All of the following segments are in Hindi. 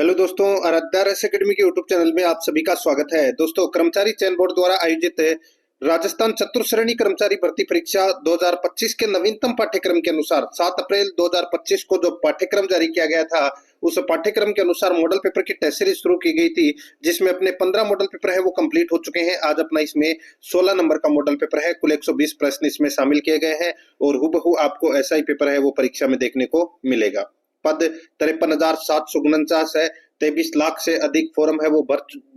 हेलो दोस्तों, आराध्या रेस एकेडमी के यूट्यूब चैनल में आप सभी का स्वागत है। दोस्तों, कर्मचारी चयन बोर्ड द्वारा आयोजित राजस्थान चतुर्श्रेणी कर्मचारी भर्ती परीक्षा 2025 के नवीनतम पाठ्यक्रम के अनुसार 7 अप्रैल 2025 को जो पाठ्यक्रम जारी किया गया था, उस पाठ्यक्रम के अनुसार मॉडल पेपर की टेस्ट सीरीज शुरू की गई थी, जिसमें अपने 15 मॉडल पेपर है वो कंप्लीट हो चुके हैं। आज अपना इसमें 16 नंबर का मॉडल पेपर है। कुल 120 प्रश्न इसमें शामिल किए गए हैं और हुबहू आपको ऐसा ही पेपर है वो परीक्षा में देखने को मिलेगा। पद 53,749 है। 23 लाख से अधिक फॉर्म है वो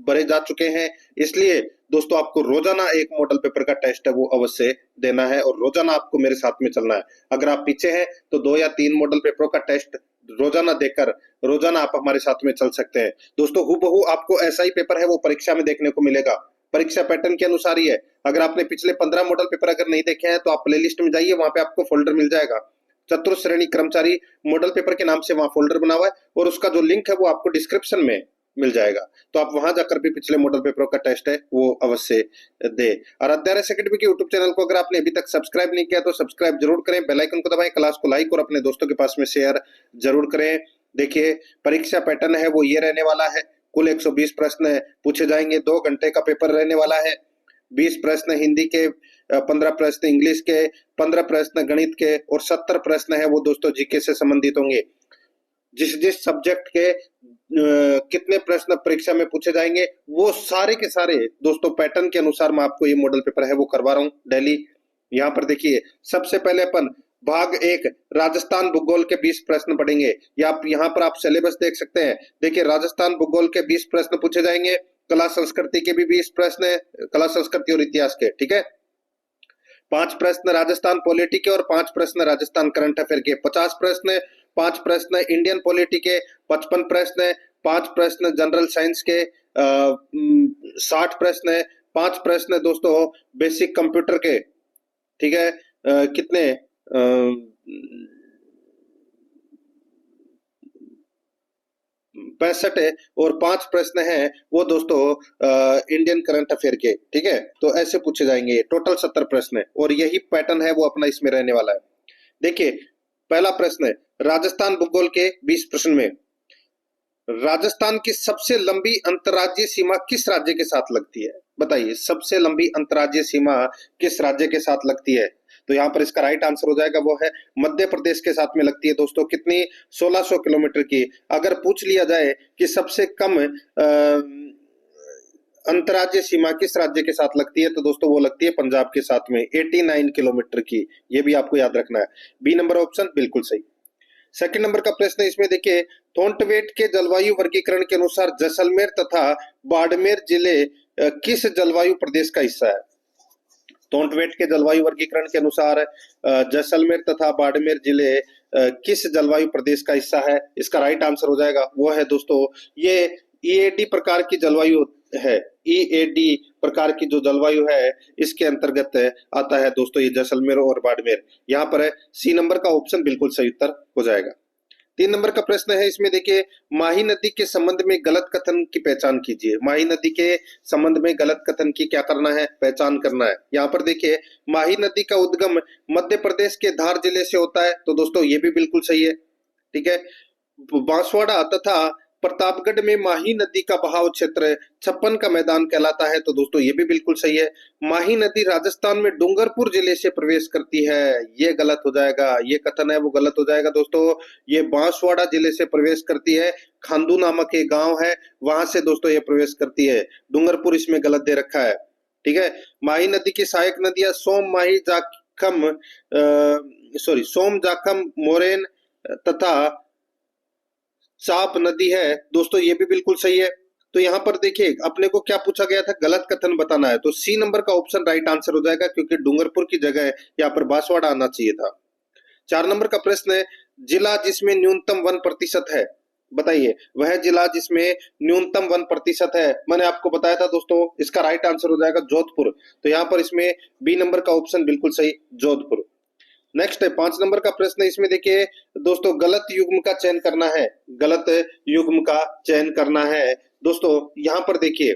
भरे जा चुके हैं। इसलिए दोस्तों, आपको रोजाना एक मॉडल पेपर का टेस्ट है वो अवश्य देना है और रोजाना आपको मेरे साथ में चलना है। अगर आप पीछे हैं तो 2 या 3 मॉडल पेपरों का टेस्ट रोजाना देकर रोजाना आप हमारे साथ में चल सकते हैं। दोस्तों, हुबहू आपको ऐसा ही पेपर है वो परीक्षा में देखने को मिलेगा। परीक्षा पैटर्न के अनुसार ही है। अगर आपने पिछले 15 मॉडल पेपर अगर नहीं देखे हैं तो आप प्लेलिस्ट में जाइए, वहां पे आपको फोल्डर मिल जाएगा। चतुर्श्रेणी कर्मचारी मॉडल पेपर के नाम से वहां फोल्डर बना हुआ है और उसका जो लिंक है वो आपको डिस्क्रिप्शन में मिल जाएगा। तो आप वहां जाकर भी पिछले मॉडल पेपरों का टेस्ट है वो अवश्य दे। आराध्या रेस एकेडमी के यूट्यूब चैनल को अगर आपने अभी तक सब्सक्राइब नहीं किया तो सब्सक्राइब जरूर करें, बेल आइकन को दबाएं, क्लास को लाइक और अपने दोस्तों के पास में शेयर जरूर करें। देखिए, परीक्षा पैटर्न है वो ये रहने वाला है। कुल 120 प्रश्न पूछे जाएंगे। 2 घंटे का पेपर रहने वाला है। 20 प्रश्न हिंदी के, 15 प्रश्न इंग्लिश के, 15 प्रश्न गणित के और 70 प्रश्न है वो दोस्तों जीके से संबंधित होंगे। जिस जिस सब्जेक्ट के कितने प्रश्न परीक्षा में पूछे जाएंगे वो सारे के सारे दोस्तों पैटर्न के अनुसार मैं आपको ये मॉडल पेपर है वो करवा रहा हूँ डेली। यहाँ पर देखिए, सबसे पहले अपन भाग 1 राजस्थान भूगोल के 20 प्रश्न पढ़ेंगे। या आप यहाँ पर आप सिलेबस देख सकते हैं। देखिए, राजस्थान भूगोल के 20 प्रश्न पूछे जाएंगे। कला संस्कृति के भी 20 प्रश्न है, कला संस्कृति और इतिहास के, ठीक है। 5 प्रश्न राजस्थान पॉलिटी के और 5 प्रश्न राजस्थान करंट अफेयर के। 50 प्रश्न, 5 प्रश्न इंडियन पॉलिटी के, 55 प्रश्न, 5 प्रश्न जनरल साइंस के, 60 प्रश्न, 5 प्रश्न दोस्तों बेसिक कंप्यूटर के, ठीक है। कितने 65 है और 5 प्रश्न है वो दोस्तों इंडियन करंट अफेयर के, ठीक है। तो ऐसे पूछे जाएंगे। टोटल 70 प्रश्न है और यही पैटर्न है वो अपना इसमें रहने वाला है। देखिए, पहला प्रश्न है राजस्थान भूगोल के 20 प्रश्न में, राजस्थान की सबसे लंबी अंतर्राज्यीय सीमा किस राज्य के साथ लगती है? बताइए, सबसे लंबी अंतर्राज्यीय सीमा किस राज्य के साथ लगती है? तो यहाँ पर इसका राइट आंसर हो जाएगा वो है मध्य प्रदेश के साथ में लगती है दोस्तों। कितनी? 1600 किलोमीटर की। अगर पूछ लिया जाए कि सबसे कम अंतर्राज्यीय सीमा किस राज्य के साथ लगती है, तो दोस्तों वो लगती है पंजाब के साथ में, 89 किलोमीटर की। ये भी आपको याद रखना है। बी नंबर ऑप्शन बिल्कुल सही। सेकंड नंबर का प्रश्न है इसमें, देखिए, थोंटवेट के जलवायु वर्गीकरण के अनुसार जैसलमेर तथा बाड़मेर जिले किस जलवायु प्रदेश का हिस्सा है? थोंटवेट के जलवायु वर्गीकरण के अनुसार जैसलमेर तथा बाड़मेर जिले किस जलवायु प्रदेश का हिस्सा है? इसका राइट आंसर हो जाएगा वो है दोस्तों, ये ईएडी प्रकार की जलवायु है। ईएडी प्रकार की जो जलवायु है इसके अंतर्गत आता है दोस्तों ये जैसलमेर और बाड़मेर। यहाँ पर है सी नंबर का ऑप्शन बिल्कुल सही उत्तर हो जाएगा। 3 नंबर का प्रश्न है इसमें, देखिए, माही नदी के संबंध में गलत कथन की पहचान कीजिए। माही नदी के संबंध में गलत कथन की क्या करना है? पहचान करना है। यहाँ पर देखिए, माही नदी का उद्गम मध्य प्रदेश के धार जिले से होता है, तो दोस्तों ये भी बिल्कुल सही है, ठीक है। बांसवाड़ा तथा प्रतापगढ़ में माही नदी का बहाव क्षेत्र 56 का मैदान कहलाता है, तो दोस्तों ये भी बिल्कुल सही है। माही नदी राजस्थान में डूंगरपुर जिले से प्रवेश करती है, ये गलत हो जाएगा। ये कथन है वो गलत हो जाएगा दोस्तों। ये बांसवाड़ा जिले से प्रवेश करती है। खांदू नामक एक गांव है, वहां से दोस्तों ये प्रवेश करती है। डूंगरपुर इसमें गलत दे रखा है, ठीक है। माही नदी की सहायक नदियां सोम, माही, जाखम, सोम, जाखम, मोरेन तथा चाप नदी है, दोस्तों ये भी बिल्कुल सही है। तो यहाँ पर देखिए, अपने को क्या पूछा गया था? गलत कथन बताना है, तो सी नंबर का ऑप्शन राइट आंसर हो जाएगा, क्योंकि डूंगरपुर की जगह यहाँ पर बांसवाड़ा आना चाहिए था। 4 नंबर का प्रश्न है, जिला जिसमें न्यूनतम 1% है, बताइए वह जिला जिसमें न्यूनतम 1% है। मैंने आपको बताया था दोस्तों, इसका राइट आंसर हो जाएगा जोधपुर। तो यहाँ पर इसमें बी नंबर का ऑप्शन बिल्कुल सही, जोधपुर। नेक्स्ट है 5 नंबर का प्रश्न। इसमें देखिए दोस्तों, गलत युग्म का चयन करना है। गलत युग्म का चयन करना है दोस्तों। यहां पर देखिए,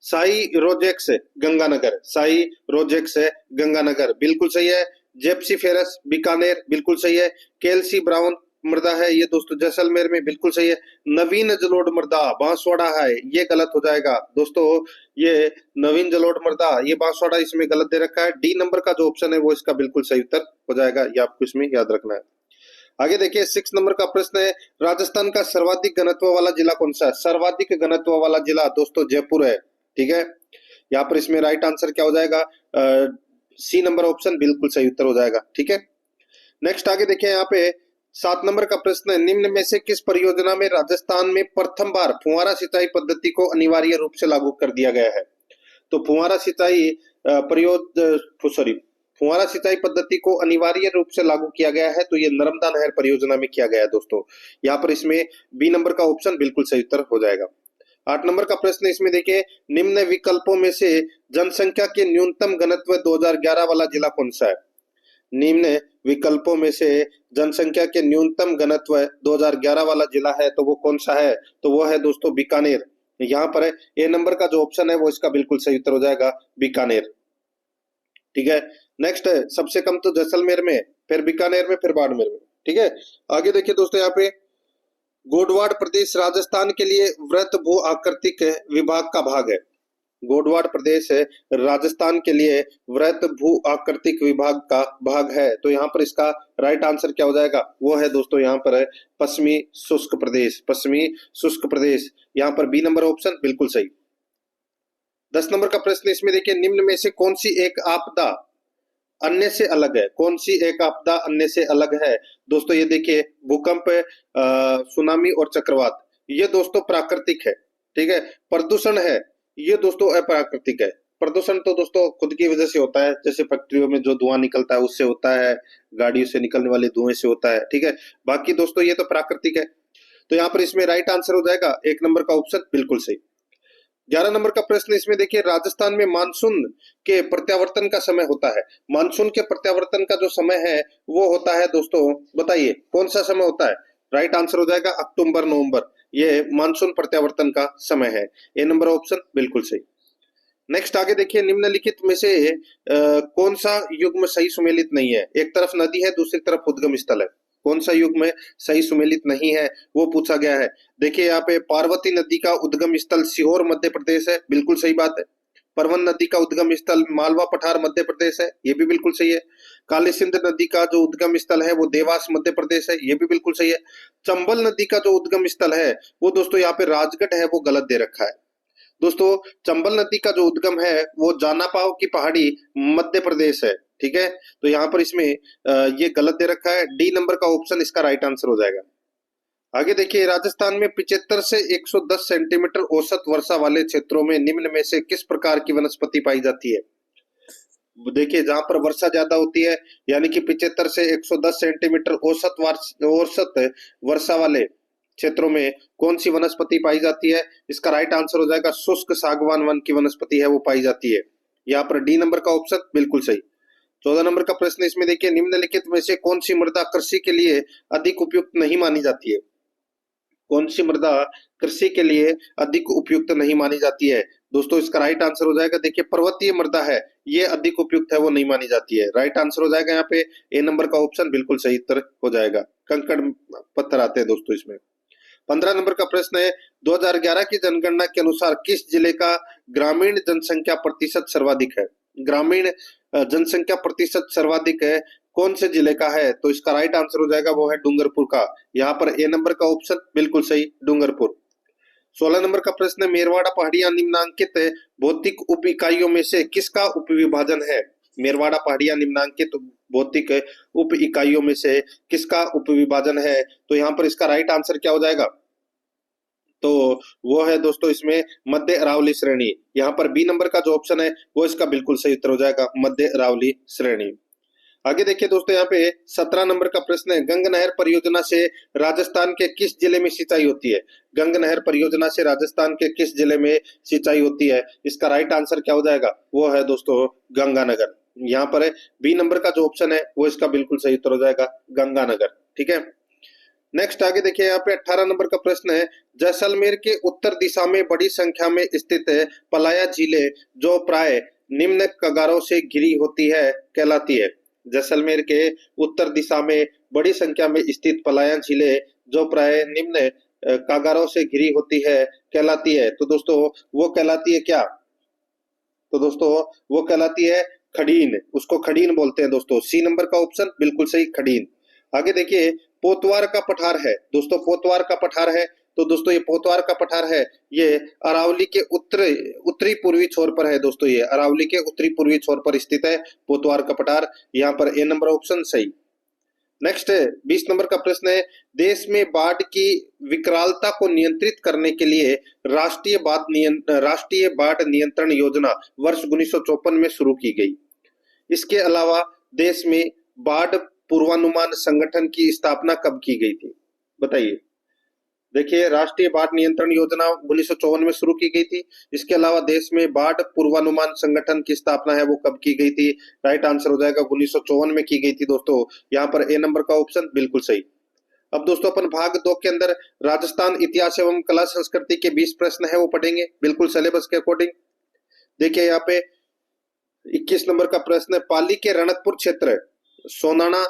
साई रोजेक्स गंगानगर, साई रोजेक्स गंगानगर बिल्कुल सही है। जेप्सी फेरस बीकानेर बिल्कुल सही है। केएलसी ब्राउन मृदा है, ये दोस्तों जैसलमेर में बिल्कुल सही है। नवीन जलोढ़ मृदा बांसवाड़ा है, ये गलत हो जाएगा दोस्तों। ये नवीन जलोढ़ मृदा, ये बांसवाड़ा इसमें गलत दे रखा है। डी नंबर का जो ऑप्शन है वो इसका बिल्कुल सही उत्तर हो जाएगा, ये आपको इसमें याद रखना है। आगे देखिए 6 नंबर का प्रश्न है, राजस्थान का सर्वाधिक घनत्व वाला जिला कौन सा है? सर्वाधिक घनत्व वाला जिला दोस्तों जयपुर है, ठीक है। यहाँ पर इसमें राइट आंसर क्या हो जाएगा? सी नंबर ऑप्शन बिल्कुल सही उत्तर हो जाएगा, ठीक है। नेक्स्ट आगे देखिए यहाँ पे 7 नंबर का प्रश्न है, निम्न में से किस परियोजना में राजस्थान में प्रथम बार फुहारा सिंचाई पद्धति को अनिवार्य रूप से लागू कर दिया गया है? तो फुहारा सिंचाई फुहारा सिंचाई पद्धति को अनिवार्य रूप से लागू किया गया है, तो ये नर्मदा नहर परियोजना में किया गया है दोस्तों। यहाँ पर इसमें बी नंबर का ऑप्शन बिल्कुल सही उत्तर हो जाएगा। 8 नंबर का प्रश्न इसमें देखिए, निम्न विकल्पों में से जनसंख्या के न्यूनतम घनत्व 2011 वाला जिला कौन सा है? निम्न विकल्पों में से जनसंख्या के न्यूनतम घनत्व 2011 वाला जिला है तो वो कौन सा है? तो वो है दोस्तों बीकानेर। यहाँ पर ए नंबर का जो ऑप्शन है वो इसका बिल्कुल सही उत्तर हो जाएगा, बीकानेर, ठीक है। नेक्स्ट है, सबसे कम तो जैसलमेर में, फिर बीकानेर में, फिर बाड़मेर में, ठीक है। आगे देखिए दोस्तों, यहाँ पे गोडवाड़ प्रदेश राजस्थान के लिए वृत्त भू आकृतिक विभाग का भाग है। गोडवाड़ प्रदेश राजस्थान के लिए वृत्त भू आकृतिक विभाग का भाग है, तो यहाँ पर इसका राइट आंसर क्या हो जाएगा? वो है दोस्तों यहाँ पर है पश्चिमी शुष्क प्रदेश, पश्चिमी शुष्क प्रदेश। यहाँ पर बी नंबर ऑप्शन बिल्कुल सही। 10 नंबर का प्रश्न इसमें देखिए, निम्न में से कौन सी एक आपदा अन्य से अलग है? कौन सी एक आपदा अन्य से अलग है? दोस्तों ये देखिए, भूकंप, सुनामी और चक्रवात, ये दोस्तों प्राकृतिक है, ठीक है। प्रदूषण है, ये दोस्तों अप्राकृतिक है। प्रदूषण तो दोस्तों खुद की वजह से होता है, जैसे फैक्ट्रियों में जो धुआं निकलता है उससे होता है, गाड़ियों से निकलने वाले धुएं से होता है, ठीक है। बाकी दोस्तों ये तो प्राकृतिक है, तो यहाँ पर इसमें राइट आंसर हो जाएगा 1 नंबर का ऑप्शन बिल्कुल सही। 11 नंबर का प्रश्न इसमें देखिए, राजस्थान में मानसून के प्रत्यावर्तन का समय होता है। मानसून के प्रत्यावर्तन का जो समय है वो होता है दोस्तों, बताइए कौन सा समय होता है? राइट आंसर हो जाएगा अक्टूबर नवंबर, ये मानसून प्रत्यावर्तन का समय है। ए नंबर ऑप्शन बिल्कुल सही। नेक्स्ट आगे देखिए, निम्नलिखित में से कौन सा युग्म सही सुमेलित नहीं है? एक तरफ नदी है, दूसरी तरफ उद्गम स्थल है, कौन सा युग्म सही सुमेलित नहीं है वो पूछा गया है। देखिए यहाँ पे पार्वती नदी का उद्गम स्थल सीहोर मध्य प्रदेश है, बिल्कुल सही बात है। परवन नदी का उद्गम स्थल मालवा पठार मध्य प्रदेश है, ये भी बिल्कुल सही है। काली सिंध नदी का जो उद्गम स्थल है वो देवास मध्य प्रदेश है, ये भी बिल्कुल सही है। चंबल नदी का जो उद्गम स्थल है वो दोस्तों यहाँ पे राजगढ़ है, वो गलत दे रखा है दोस्तों। चंबल नदी का जो उद्गम है वो जानापाव की पहाड़ी मध्य प्रदेश है, ठीक है। तो यहाँ पर इसमें ये गलत दे रखा है, डी नंबर का ऑप्शन इसका राइट आंसर हो जाएगा। आगे देखिए, राजस्थान में 75 से 110 सेंटीमीटर औसत वर्षा वाले क्षेत्रों में निम्न में से किस प्रकार की वनस्पति पाई जाती है? देखिए जहां पर वर्षा ज्यादा होती है, यानी कि 75 से 110 सेंटीमीटर औसत वर्षा वाले क्षेत्रों में कौन सी वनस्पति पाई जाती है? इसका राइट आंसर हो जाएगा शुष्क सागवान वन की वनस्पति है वो पाई जाती है। यहाँ पर डी नंबर का ऑप्शन बिल्कुल सही। 14 नंबर का प्रश्न इसमें देखिए, निम्नलिखित में से कौन सी मृदा कृषि के लिए अधिक उपयुक्त नहीं मानी जाती है? कौन सी मृदा कृषि के लिए अधिक उपयुक्त नहीं मानी जाती है? दोस्तों इसका राइट आंसर हो जाएगा, देखिए पर्वतीय मृदा है, ये अधिक उपयुक्त है, वो नहीं मानी जाती है। राइट आंसर हो जाएगा यहाँ पे ए नंबर का ऑप्शन बिल्कुल सही उत्तर हो जाएगा। कंकड़ पत्थर आते हैं दोस्तों इसमें। 15 नंबर का प्रश्न है, 2011 की जनगणना के अनुसार किस जिले का ग्रामीण जनसंख्या प्रतिशत सर्वाधिक है? ग्रामीण जनसंख्या प्रतिशत सर्वाधिक है कौन से जिले का है? तो इसका राइट आंसर हो जाएगा वो है डूंगरपुर का। यहाँ पर ए नंबर का ऑप्शन बिल्कुल सही, डूंगरपुर। 16 नंबर का प्रश्न है, मेरवाड़ा पहाड़ियां निम्नांकित भौतिक उप इकाइयों में से किसका उपविभाजन है? मेरवाड़ा पहाड़ियां निम्नांकित भौतिक उप इकाइयों में से किसका उपविभाजन है? तो यहाँ पर इसका राइट आंसर क्या हो जाएगा? तो वो है दोस्तों इसमें मध्य अरावली श्रेणी। यहाँ पर बी नंबर का जो ऑप्शन है वो इसका बिल्कुल सही उत्तर हो जाएगा, मध्य अरावली श्रेणी। आगे देखिए दोस्तों, यहाँ पे 17 नंबर का प्रश्न है, गंग नहर परियोजना से राजस्थान के किस जिले में सिंचाई होती है? गंग नहर परियोजना से राजस्थान के किस जिले में सिंचाई होती है? इसका राइट आंसर क्या हो जाएगा? वो है दोस्तों गंगानगर। यहाँ पर बी नंबर का जो ऑप्शन है वो इसका बिल्कुल सही उत्तर हो जाएगा, गंगानगर, ठीक है। नेक्स्ट आगे देखिए, यहाँ पे 18 नंबर का प्रश्न है, जैसलमेर के उत्तर दिशा में बड़ी संख्या में स्थित पलाया झीलें जो प्राय निम्न कगारों से घिरी होती है कहलाती है? जैसलमेर के उत्तर दिशा में बड़ी संख्या में स्थित पलायन झीलें जो प्राय निम्न कागारों से घिरी होती है कहलाती है। तो दोस्तों वो कहलाती है क्या? तो दोस्तों वो कहलाती है खडीन, उसको खडीन बोलते हैं दोस्तों। सी नंबर का ऑप्शन बिल्कुल सही, खडीन। आगे देखिए, पोतवार का पठार है दोस्तों, पोतवार का पठार है। तो दोस्तों ये पोतवार का पठार है, ये अरावली के उत्तरी पूर्वी छोर पर है दोस्तों, ये अरावली के उत्तरी पूर्वी छोर पर स्थित है पोतवार का पठार। यहाँ पर ए नंबर ऑप्शन सही। नेक्स्ट है 20 नंबर का प्रश्न है, देश में बाढ़ की विकरालता को नियंत्रित करने के लिए राष्ट्रीय बाढ़ नियंत्रण योजना वर्ष 1954 में शुरू की गई। इसके अलावा देश में बाढ़ पूर्वानुमान संगठन की स्थापना कब की गई थी? बताइए। देखिए, राष्ट्रीय बाढ़ नियंत्रण योजना 1954 में शुरू की गई थी। इसके अलावा देश में बाढ़ पूर्वानुमान संगठन की स्थापना है वो कब की गई थी? राइट आंसर हो जाएगा 1954 में की गई थी दोस्तों। यहाँ पर ए नंबर का ऑप्शन बिल्कुल सही। अब दोस्तों अपन भाग 2 के अंदर राजस्थान इतिहास एवं कला संस्कृति के 20 प्रश्न है वो पढ़ेंगे बिल्कुल सिलेबस के अकॉर्डिंग। देखिए यहाँ पे 21 नंबर का प्रश्न है, पाली के रणकपुर क्षेत्र, सोनाना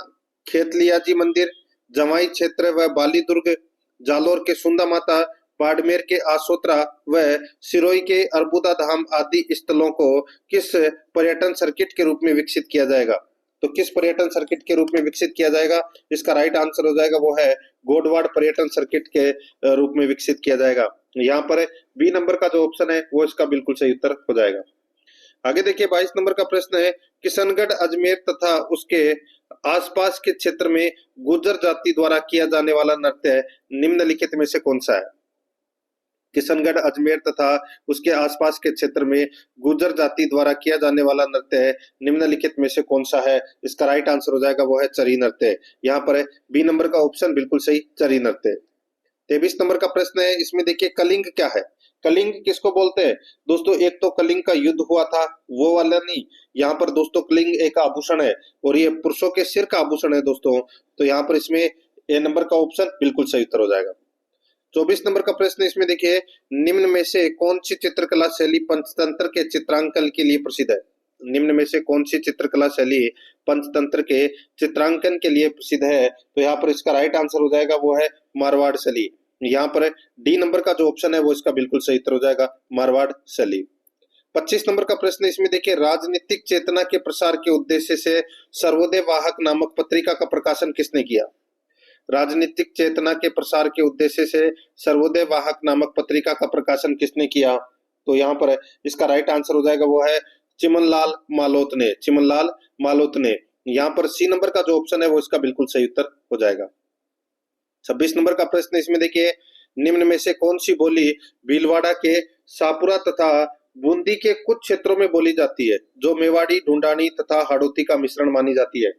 खेतलियाजी मंदिर, जवाई क्षेत्र व बाली दुर्ग, जालोर के सुंदा माता, बाड़मेर के आसोत्रा व सिरोही के अरबुदा धाम आदि स्थलों को किस पर्यटन सर्किट के रूप में विकसित किया जाएगा? तो किस पर्यटन सर्किट के रूप में विकसित किया जाएगा? इसका राइट आंसर हो जाएगा वो है गोडवाड़ पर्यटन सर्किट के रूप में विकसित किया जाएगा। यहाँ पर बी नंबर का जो ऑप्शन है वो इसका बिल्कुल सही उत्तर हो जाएगा। आगे देखिए 22 नंबर का प्रश्न है, किशनगढ़ अजमेर तथा उसके आसपास के क्षेत्र में गुर्जर जाति द्वारा किया जाने वाला नृत्य निम्नलिखित में से कौन सा है? किशनगढ़ अजमेर तथा उसके आसपास के क्षेत्र में गुर्जर जाति द्वारा किया जाने वाला नृत्य निम्नलिखित में से कौन सा है? इसका राइट आंसर हो जाएगा वो है चरी नृत्य। यहाँ पर बी नंबर का ऑप्शन बिल्कुल सही, चरी नृत्य। 23 नंबर का प्रश्न है, इसमें देखिए कलिंग क्या है? कलिंग किसको बोलते हैं दोस्तों? एक तो कलिंग का युद्ध हुआ था वो वाला नहीं, यहाँ पर दोस्तों कलिंग एक आभूषण है और ये पुरुषों के सिर का आभूषण है दोस्तों। तो यहाँ पर इसमें ए नंबर का ऑप्शन बिल्कुल सही उत्तर हो जाएगा। 24 नंबर का प्रश्न, इसमें देखिए निम्न में से कौन सी चित्रकला शैली पंचतंत्र के चित्रांकन के लिए प्रसिद्ध है? निम्न में से कौन सी चित्रकला शैली पंचतंत्र के चित्रांकन के लिए प्रसिद्ध है? तो यहाँ पर इसका राइट आंसर हो जाएगा वो है मारवाड़ शैली। यहाँ पर डी नंबर का जो ऑप्शन है वो इसका बिल्कुल सही उत्तर हो जाएगा, मारवाड़ शैली। 25 नंबर का प्रश्न, इसमें देखिए राजनीतिक चेतना के प्रसार के उद्देश्य से सर्वोदय वाहक नामक पत्रिका का प्रकाशन किसने किया? राजनीतिक चेतना के प्रसार के उद्देश्य से सर्वोदय वाहक नामक पत्रिका का प्रकाशन किसने किया? तो यहाँ पर इसका राइट आंसर हो जाएगा वो है चिमनलाल मालोत ने, चिमनलाल मालोत ने। यहाँ पर सी नंबर का जो ऑप्शन है वो इसका बिल्कुल सही उत्तर हो जाएगा। 26 नंबर का प्रश्न, इसमें देखिए निम्न में से कौन सी बोली भीलवाड़ा के सापुरा तथा बूंदी के कुछ क्षेत्रों में बोली जाती है जो मेवाड़ी, ढूंढानी तथा हाड़ौती का मिश्रण मानी जाती है?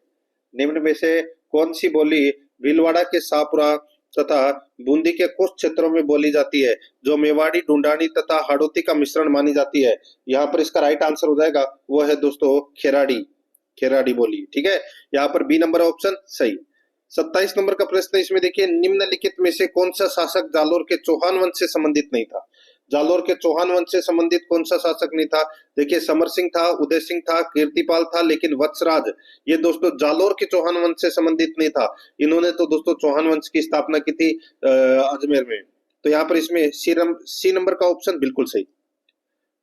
निम्न में से कौन सी बोली भीलवाड़ा के सापुरा तथा बूंदी के कुछ क्षेत्रों में बोली जाती है जो मेवाड़ी, ढूंढानी तथा हाड़ौती का मिश्रण मानी जाती है? यहाँ पर इसका राइट आंसर हो जाएगा वो है दोस्तों खेराड़ी, खेराड़ी बोली। ठीक है, यहाँ पर बी नंबर ऑप्शन सही। 27 नंबर का प्रश्न, इसमें देखिए निम्नलिखित में से कौन सा शासक जालोर के चौहान वंश से संबंधित नहीं था? जालोर के चौहान वंश से संबंधित कौन सा शासक नहीं था? देखिए समर सिंह था, उदय सिंह था, कीर्तिपाल था, लेकिन वत्सराज ये दोस्तों जालोर के चौहान वंश से संबंधित नहीं था। इन्होंने तो दोस्तों चौहान वंश की स्थापना की थी अजमेर में। तो यहाँ पर इसमें सी नंबर का ऑप्शन बिल्कुल सही।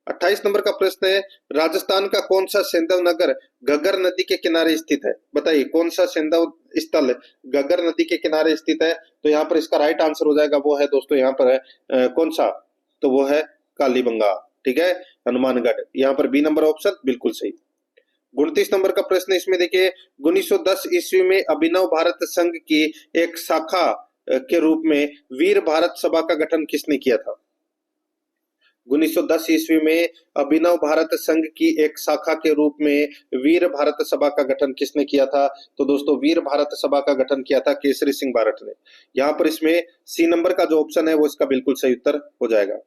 28 नंबर का प्रश्न है, राजस्थान का कौन सा सैंधव नगर घग्गर नदी के किनारे स्थित है? बताइए कौन सा सैंधव स्थल घग्गर नदी के किनारे स्थित है? तो यहाँ पर इसका राइट आंसर हो जाएगा वो है दोस्तों यहाँ पर कौन सा? तो वो है कालीबंगा। ठीक है, हनुमानगढ़। यहाँ पर बी नंबर ऑप्शन बिल्कुल सही। 29 नंबर का प्रश्न, इसमें देखिए 1910 ईस्वी में अभिनव भारत संघ की एक शाखा के रूप में वीर भारत सभा का गठन किसने किया था? 1910 ईस्वी में अभिनव भारत संघ की एक शाखा के रूप में वीर भारत सभा का गठन किसने किया था? तो दोस्तों वीर भारत सभा का गठन किया था केसरी सिंह बारठ ने। यहाँ पर इसमें सी नंबर का जो ऑप्शन है वो इसका बिल्कुल सही उत्तर हो जाएगा।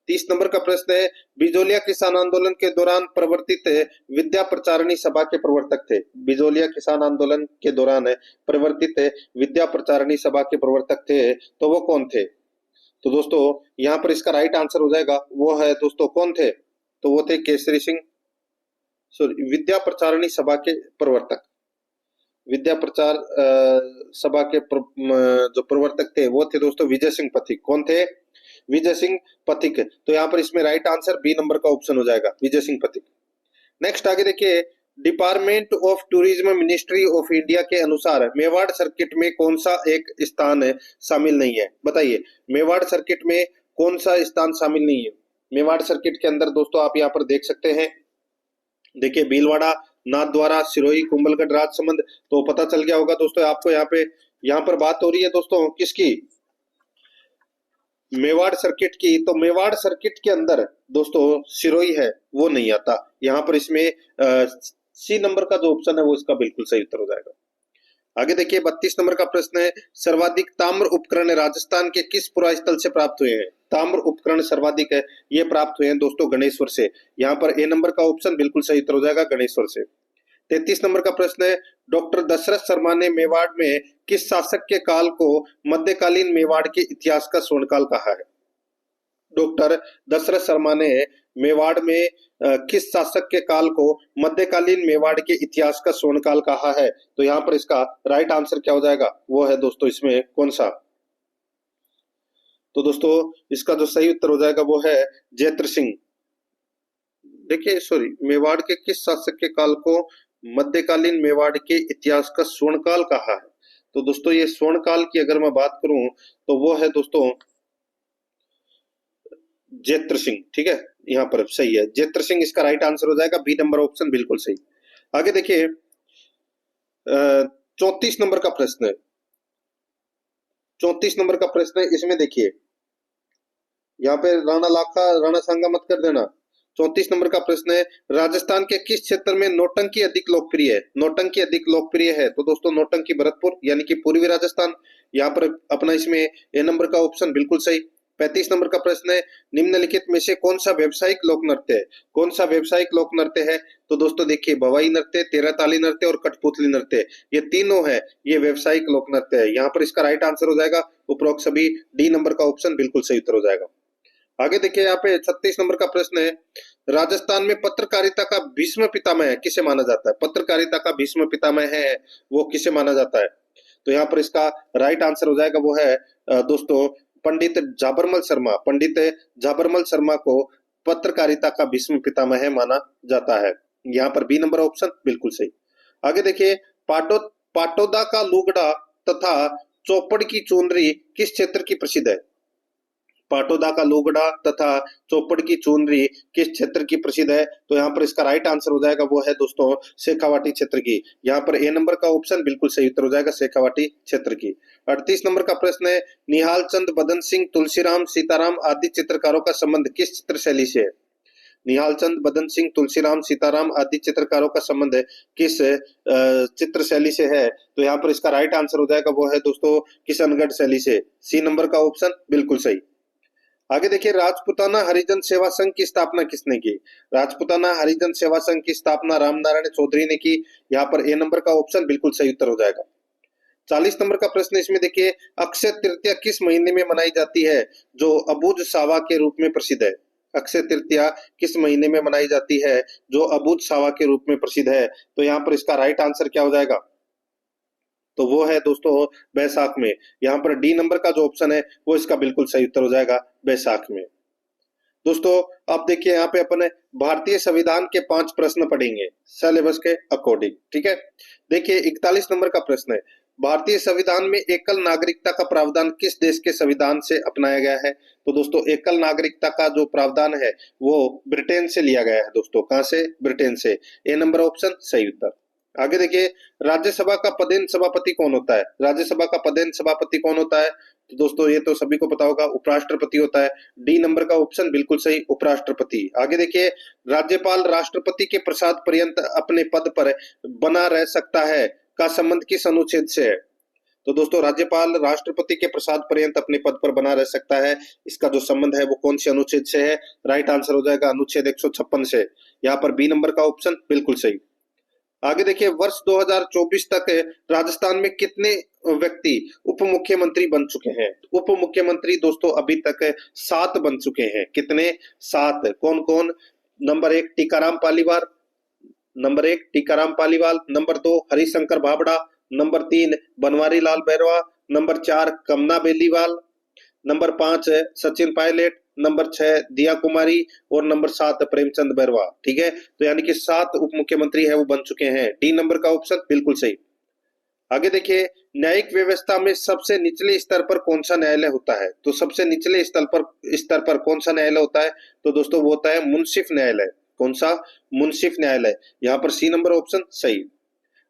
30 नंबर का प्रश्न है, बिजोलिया किसान आंदोलन के दौरान प्रवर्तित विद्या प्रचारिणी सभा के प्रवर्तक थे? बिजोलिया किसान आंदोलन के दौरान प्रवर्तित विद्या प्रचारिणी सभा के प्रवर्तक थे तो वो कौन थे? तो दोस्तों यहाँ पर इसका राइट आंसर हो जाएगा वो है दोस्तों कौन थे? तो वो थे केसरी सिंह, सॉरी विद्या प्रचारिणी सभा के प्रवर्तक। विद्या प्रचार सभा के जो प्रवर्तक थे वो थे दोस्तों विजय सिंह पथिक। कौन थे? विजय सिंह पथिक। तो यहाँ पर इसमें राइट आंसर बी नंबर का ऑप्शन हो जाएगा, विजय सिंह पथिक। नेक्स्ट आगे देखिए, department of tourism ministry of India के अनुसार मेवाड़ सर्किट में कौन सा एक स्थान शामिल नहीं है? बताइए, मेवाड़ सर्किट में कौन सा स्थान शामिल नहीं है? मेवाड़ सर्किट के अंदर दोस्तों आप यहाँ पर देख सकते हैं, देखिए भीलवाड़ा, नाथद्वारा, सिरोही, कुंभलगढ़, राजसमंद। तो पता चल गया होगा दोस्तों आपको, यहाँ पर बात हो रही है दोस्तों किसकी? मेवाड़ सर्किट की। तो मेवाड़ सर्किट के अंदर दोस्तों सिरोही है, वो नहीं आता यहाँ पर। इसमें सी नंबर का जो ऑप्शन है वो इसका बिल्कुल सही उत्तर हो जाएगा। आगे देखिए 32 नंबर का प्रश्न है, सर्वाधिक ताम्र उपकरण राजस्थान के किस पुरास्थल से प्राप्त हुए हैं? ताम्र उपकरण सर्वाधिक है, ये प्राप्त हुए हैं दोस्तों गणेश्वर से। यहाँ पर ए नंबर का ऑप्शन बिल्कुल सही उत्तर हो जाएगा, गणेश्वर से। 33 नंबर का प्रश्न है, डॉक्टर दशरथ शर्मा ने मेवाड़ में किस शासक के काल को मध्यकालीन मेवाड़ के इतिहास का स्वर्णकाल कहा है? डॉक्टर दशरथ शर्मा ने मेवाड़ में किस शासक के काल को मध्यकालीन मेवाड़ के इतिहास का स्वर्णकाल कहा है? तो यहाँ पर इसका राइट आंसर क्या हो जाएगा? वो है दोस्तों इसमें कौन सा? तो दोस्तों इसका जो सही उत्तर हो जाएगा वो है जयत्र सिंह। देखिए सॉरी, मेवाड़ के किस शासक के काल को मध्यकालीन मेवाड़ के इतिहास का स्वर्णकाल कहा है? तो दोस्तों ये स्वर्णकाल की अगर मैं बात करूं तो वो है दोस्तों जयत्र सिंह। ठीक है, यहाँ पर सही है, जयत्र सिंह इसका राइट आंसर हो जाएगा, बी नंबर ऑप्शन बिल्कुल सही। आगे देखिए 34 नंबर का प्रश्न है, 34 नंबर का प्रश्न है, इसमें देखिए यहाँ पे राणा लाखा राणा सांगा मत कर देना। 34 नंबर का प्रश्न है, राजस्थान के किस क्षेत्र में नौटंकी अधिक लोकप्रिय है? नौटंकी अधिक लोकप्रिय है तो दोस्तों नौटंकी भरतपुर यानी कि पूर्वी राजस्थान। यहाँ पर अपना इसमें ए नंबर का ऑप्शन बिल्कुल सही। 35 नंबर का प्रश्न है, निम्नलिखित में से कौन सा व्यवसायिक लोक नृत्य है? कौन सा व्यवसायिक लोक नृत्य है? तो दोस्तों देखिए भवाई नृत्य, तेरह ताली नृत्य और कठपुतली नृत्य, ये तीनों है, ये व्यवसायिक लोक नृत्य है। यहाँ पर इसका राइट आंसर हो जाएगा उपरोक्त सभी, डी नंबर का ऑप्शन बिल्कुल सही उत्तर हो जाएगा। आगे देखिए यहाँ पे 36 नंबर का प्रश्न है, राजस्थान में पत्रकारिता का भीष्म पितामह किसे माना जाता है? पत्रकारिता का भीष्म पितामह है वो किसे माना जाता है? तो यहाँ पर इसका राइट आंसर हो जाएगा वो है दोस्तों पंडित झाबरमल शर्मा। पंडित झाबरमल शर्मा को पत्रकारिता का भीष्म पितामह माना जाता है। यहाँ पर बी नंबर ऑप्शन बिल्कुल सही। आगे देखिए पाटोदा का लुगड़ा तथा चौपड़ की चुनरी किस क्षेत्र की प्रसिद्ध है? पाटोदा का लुगड़ा तथा चौपड़ की चुनरी किस क्षेत्र की प्रसिद्ध है? तो यहाँ पर इसका राइट आंसर हो जाएगा वो है दोस्तों शेखावाटी क्षेत्र की। यहाँ पर ए नंबर का ऑप्शन बिल्कुल सही उत्तर हो जाएगा, शेखावाटी क्षेत्र की। 38 नंबर का प्रश्न है, निहाल चंद, बदन सिंह, तुलसीराम, सीताराम आदि चित्रकारों का संबंध किस चित्र शैली से है? निहाल चंद, बदन सिंह, तुलसीराम, सीताराम आदि चित्रकारों का संबंध किस चित्र शैली से है? तो यहाँ पर इसका राइट आंसर हो जाएगा वो है दोस्तों किशनगढ़ शैली से। सी नंबर का ऑप्शन बिल्कुल सही। आगे देखिए राजपुताना हरिजन सेवा संघ की स्थापना किसने की? राजपुताना हरिजन सेवा संघ की स्थापना रामनारायण चौधरी ने की। यहाँ पर ए नंबर का ऑप्शन बिल्कुल सही उत्तर हो जाएगा। 40 नंबर का प्रश्न इसमें देखिए, अक्षय तृतीया किस महीने में मनाई जाती है जो अबूझ सावा के रूप में प्रसिद्ध है? अक्षय तृतीया किस महीने में मनाई जाती है जो अबूझ सावा के रूप में प्रसिद्ध है? तो यहाँ पर इसका राइट आंसर क्या हो जाएगा? तो वो है दोस्तों बैसाख में। यहाँ पर डी नंबर का जो ऑप्शन है वो इसका बिल्कुल सही उत्तर हो जाएगा, बैसाख में। दोस्तों अब देखिए यहाँ पे अपन भारतीय संविधान के 5 प्रश्न पढ़ेंगे सिलेबस के अकॉर्डिंग। ठीक है, देखिए 41 नंबर का प्रश्न है, भारतीय संविधान में एकल नागरिकता का प्रावधान किस देश के संविधान से अपनाया गया है? तो दोस्तों एकल नागरिकता का जो प्रावधान है वो ब्रिटेन से लिया गया है दोस्तों। कहां से? ब्रिटेन से। ए नंबर ऑप्शन सही उत्तर। आगे देखिए राज्यसभा का पदेन सभापति कौन होता है? राज्यसभा का पदेन सभापति कौन होता है? तो दोस्तों ये तो सभी को पता होगा, उपराष्ट्रपति होता है। डी नंबर का ऑप्शन बिल्कुल सही, उपराष्ट्रपति। आगे देखिए राज्यपाल राष्ट्रपति के प्रसाद पर्यंत अपने पद पर बना रह सकता है का संबंध किस अनुच्छेद से है? तो दोस्तों राज्यपाल राष्ट्रपति के प्रसाद पर्यंत अपने पद पर बना रह सकता है, इसका जो संबंध है वो कौन से अनुच्छेद से है? राइट आंसर हो जाएगा अनुच्छेद 156 से। यहाँ पर बी नंबर का ऑप्शन बिल्कुल सही। आगे देखिए वर्ष 2024 तक राजस्थान में कितने व्यक्ति उप मुख्यमंत्री बन चुके हैं? उप मुख्यमंत्री दोस्तों अभी तक 7 बन चुके हैं। कितने? 7। कौन कौन? नंबर 1 टीकाराम पालीवाल, नंबर 2 हरिशंकर भाबड़ा, number 3 Banwari Lal Bairwa, number 4 Kamla बेलीवाल, number 5 है सचिन पायलट, नंबर 6 दिया कुमारी और नंबर 7 प्रेमचंद बैरवा। ठीक है, तो यानी कि 7 उप मुख्यमंत्री है वो बन चुके हैं। डी नंबर का ऑप्शन बिल्कुल सही। आगे देखिए, न्यायिक व्यवस्था में सबसे निचले स्तर पर कौन सा न्यायालय होता है? तो सबसे निचले स्तर पर कौन सा न्यायालय होता है? तो दोस्तों वो होता है मुंसिफ न्यायालय। कौन सा? मुंसिफ न्यायालय। यहाँ पर सी नंबर ऑप्शन सही।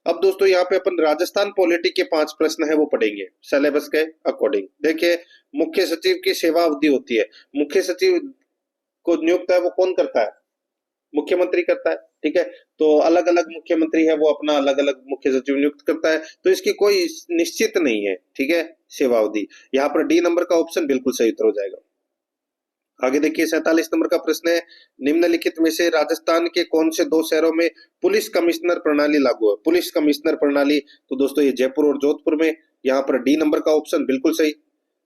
अब दोस्तों यहाँ पे अपन राजस्थान पॉलिटी के 5 प्रश्न है वो पढ़ेंगे सिलेबस के अकॉर्डिंग। देखिए, मुख्य सचिव की सेवा अवधि होती है। मुख्य सचिव को नियुक्त है वो कौन करता है? मुख्यमंत्री करता है। ठीक है, तो अलग अलग मुख्यमंत्री है वो अपना अलग अलग मुख्य सचिव नियुक्त करता है, तो इसकी कोई निश्चित नहीं है। ठीक है, सेवा अवधि। यहाँ पर डी नंबर का ऑप्शन बिल्कुल सही उत्तर हो जाएगा। आगे देखिए, 47 नंबर का प्रश्न है, निम्नलिखित में से राजस्थान के कौन से 2 शहरों में पुलिस कमिश्नर प्रणाली लागू है? पुलिस कमिश्नर प्रणाली, तो दोस्तों ये जयपुर और जोधपुर में। यहाँ पर डी नंबर का ऑप्शन बिल्कुल सही।